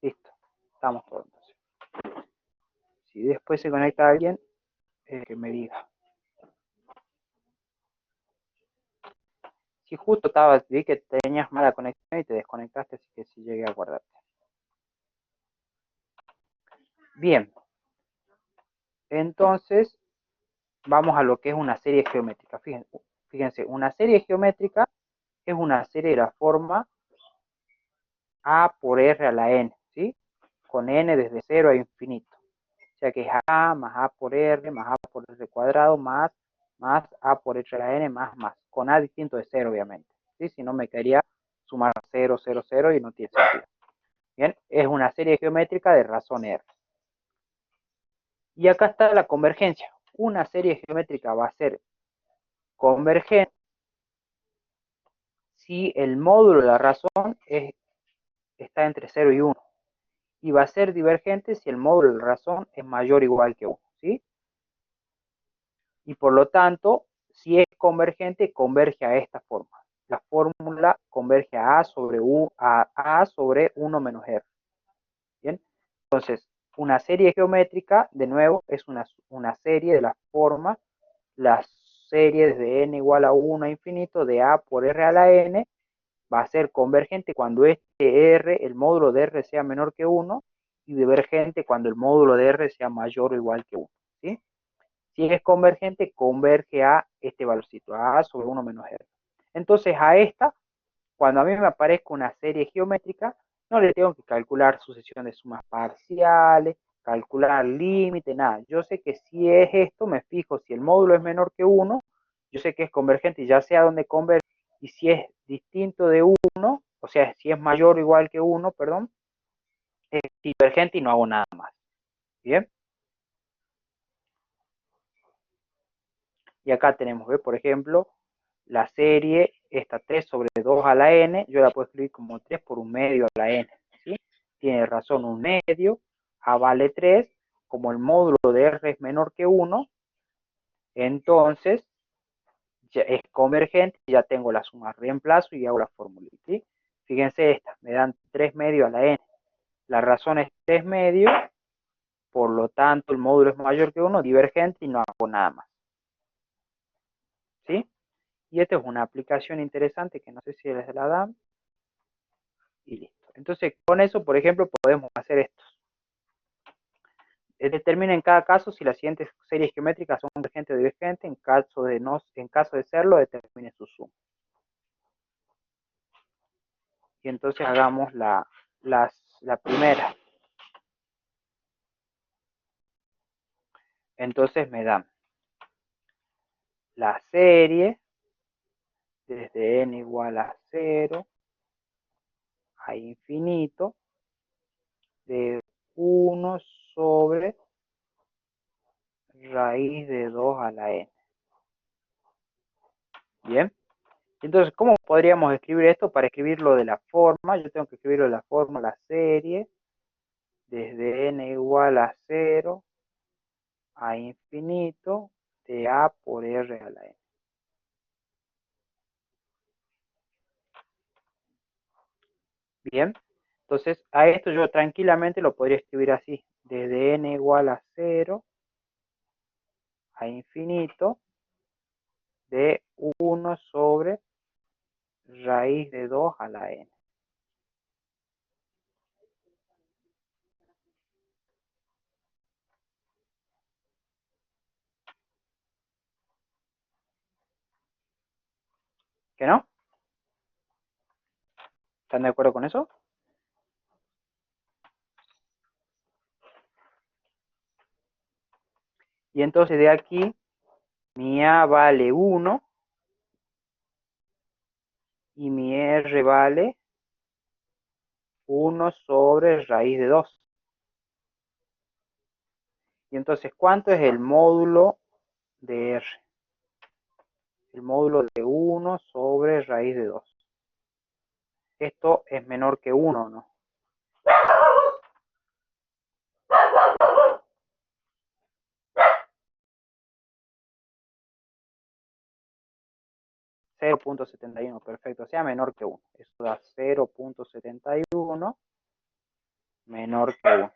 Listo. Estamos todos entonces. Si después se conecta alguien, que me diga. Si justo vi que tenías mala conexión y te desconectaste, así que sí llegué a guardarte. Bien. Entonces, vamos a lo que es una serie geométrica. Fíjense, una serie geométrica es una serie de la forma a por r a la n, ¿sí? Con n desde 0 a infinito. O sea que es a más a por r más a por r cuadrado más a por r a la n más. Con a distinto de 0, obviamente. ¿Sí? Si no, me quedaría sumar 0, 0, 0 y no tiene sentido. Bien, es una serie geométrica de razón r. Y acá está la convergencia. Una serie geométrica va a ser convergente si el módulo de la razón está entre 0 y 1. Y va a ser divergente si el módulo de la razón es mayor o igual que 1. ¿Sí? Y por lo tanto, si es convergente, converge a esta forma. La fórmula converge a a sobre 1 menos r. ¿Bien? Entonces, una serie geométrica, de nuevo, es una serie de la forma, la serie desde n igual a 1 a infinito de a por r a la n, va a ser convergente cuando este r, el módulo de r sea menor que 1, y divergente cuando el módulo de r sea mayor o igual que 1. ¿Sí? Si es convergente, converge a este valorcito, a sobre 1 menos r. Entonces a esta, cuando a mí me aparezca una serie geométrica, no le tengo que calcular sucesión de sumas parciales, calcular límite, nada. Yo sé que si es esto, me fijo si el módulo es menor que 1, yo sé que es convergente y ya sé a dónde converge, y si es distinto de 1, o sea, si es mayor o igual que 1, perdón, es divergente y no hago nada más. ¿Bien? Y acá tenemos, ¿ve? Por ejemplo, la serie, esta 3 sobre 2 a la n, yo la puedo escribir como 3 por 1 medio a la n. ¿Sí? Tiene razón 1 medio, a vale 3, como el módulo de r es menor que 1, entonces ya es convergente, ya tengo la suma, reemplazo y hago la fórmula. ¿Sí? Fíjense esta, me dan 3 medios a la n. La razón es 3 medios, por lo tanto el módulo es mayor que 1, divergente y no hago nada más. ¿Sí? Y esta es una aplicación interesante que no sé si les la dan. Y listo. Entonces, con eso, por ejemplo, podemos hacer esto. Determina en cada caso si las siguientes series geométricas son convergentes o divergentes. En caso de serlo, determine su suma. Y entonces hagamos la primera. Entonces me dan la serie desde n igual a 0 a infinito de 1 sobre raíz de 2 a la n. Bien. Entonces, ¿cómo podríamos escribir esto? Para escribirlo de la forma, yo tengo que escribirlo de la forma, la serie, desde n igual a 0 a infinito de a por r a la n. Bien, entonces a esto yo tranquilamente lo podría escribir así, desde n igual a 0 a infinito de 1 sobre raíz de 2 a la n. ¿Qué no? ¿Están de acuerdo con eso? Y entonces de aquí mi a vale 1 y mi r vale 1 sobre raíz de 2. Y entonces, ¿cuánto es el módulo de r? El módulo de 1 sobre raíz de 2. Esto es menor que 1, ¿no? 0.71, perfecto, sea menor que 1. Eso da 0.71 menor que 1.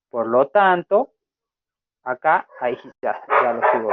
Por lo tanto, acá, ahí ya lo sigo.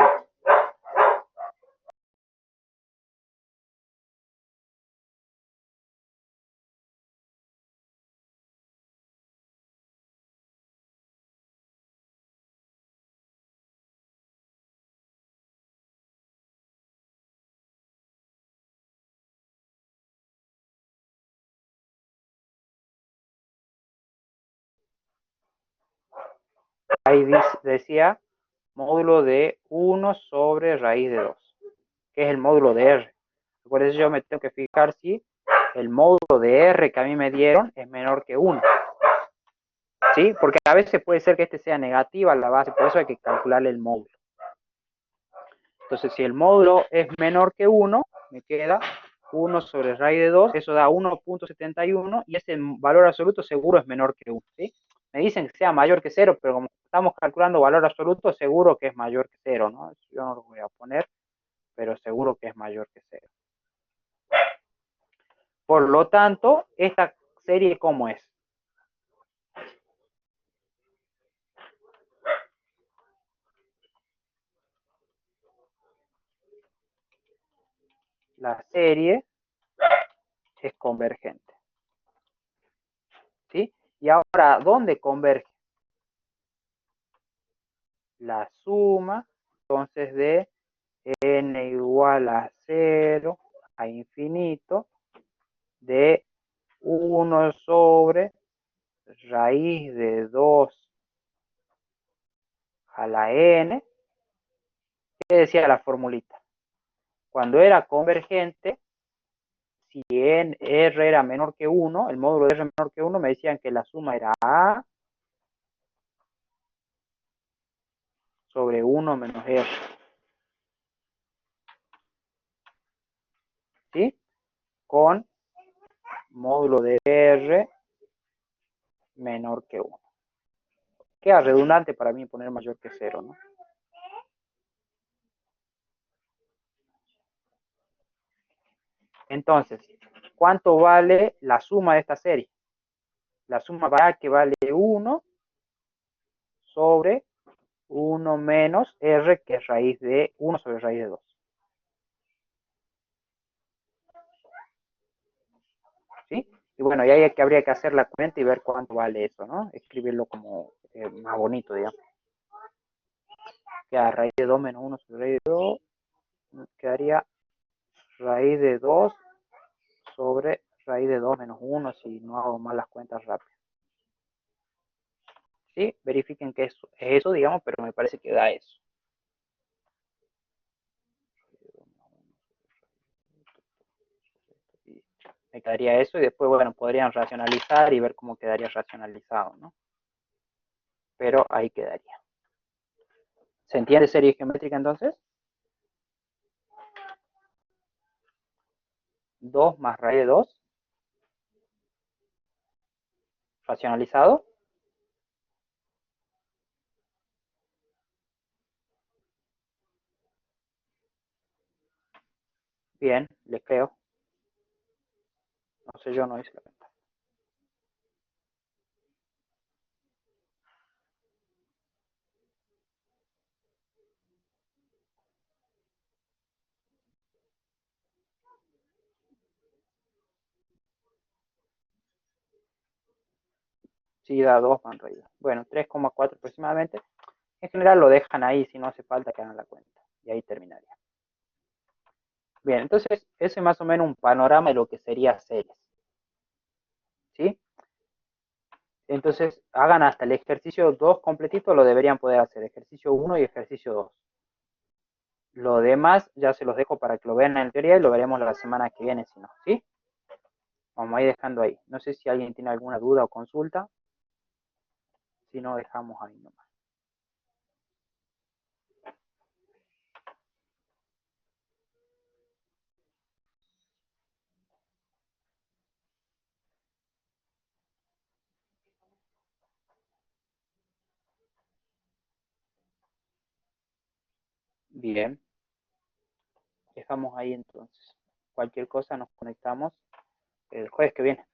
Ahí decía módulo de 1 sobre raíz de 2, que es el módulo de R. Por eso yo me tengo que fijar si el módulo de R que a mí me dieron es menor que 1. ¿Sí? Porque a veces puede ser que este sea negativa la base, por eso hay que calcularle el módulo. Entonces, si el módulo es menor que 1, me queda 1 sobre raíz de 2, eso da 1.71 y ese valor absoluto seguro es menor que 1. ¿Sí? Me dicen que sea mayor que 0, pero como estamos calculando valor absoluto, seguro que es mayor que 0, ¿no? Yo no lo voy a poner, pero seguro que es mayor que 0. Por lo tanto, esta serie, ¿cómo es? La serie es convergente. ¿Sí? Y ahora, ¿dónde converge? La suma, entonces, de n igual a 0 a infinito de 1 sobre raíz de 2 a la n. ¿Qué decía la formulita? Cuando era convergente, si r era menor que 1, el módulo de r menor que 1, me decían que la suma era a sobre 1 menos r. ¿Sí? Con módulo de r menor que 1. Queda redundante para mí poner mayor que 0, ¿no? Entonces, ¿cuánto vale la suma de esta serie? La suma va que vale 1 sobre 1 menos r, que es raíz de 1 sobre raíz de 2. ¿Sí? Y bueno, y ahí es que habría que hacer la cuenta y ver cuánto vale eso, ¿no? Escribirlo como más bonito, digamos. Queda raíz de 2 menos 1 sobre raíz de 2. Quedaría raíz de 2 sobre raíz de 2 menos 1 si no hago mal las cuentas rápidas. ¿Sí? Verifiquen que es eso, digamos, pero me parece que da eso. quedaría eso y después, bueno, podrían racionalizar y ver cómo quedaría racionalizado, ¿no? Pero ahí quedaría. ¿Se entiende serie geométrica entonces? 2 más raíz de 2, racionalizado. Bien, les creo. No sé, yo no hice la cuenta. Sí, da 2 más raíz. Bueno, 3,4 aproximadamente. En general lo dejan ahí, si no hace falta que hagan la cuenta. Y ahí terminaría. Bien, entonces, ese es más o menos un panorama de lo que sería series. ¿Sí? Entonces, hagan hasta el ejercicio 2 completito, lo deberían poder hacer. Ejercicio 1 y ejercicio 2. Lo demás ya se los dejo para que lo vean en teoría y lo veremos la semana que viene, si no. ¿Sí? Vamos a ir dejando ahí. No sé si alguien tiene alguna duda o consulta. Si no, dejamos ahí nomás. Bien. Dejamos ahí entonces. Cualquier cosa nos conectamos el jueves que viene.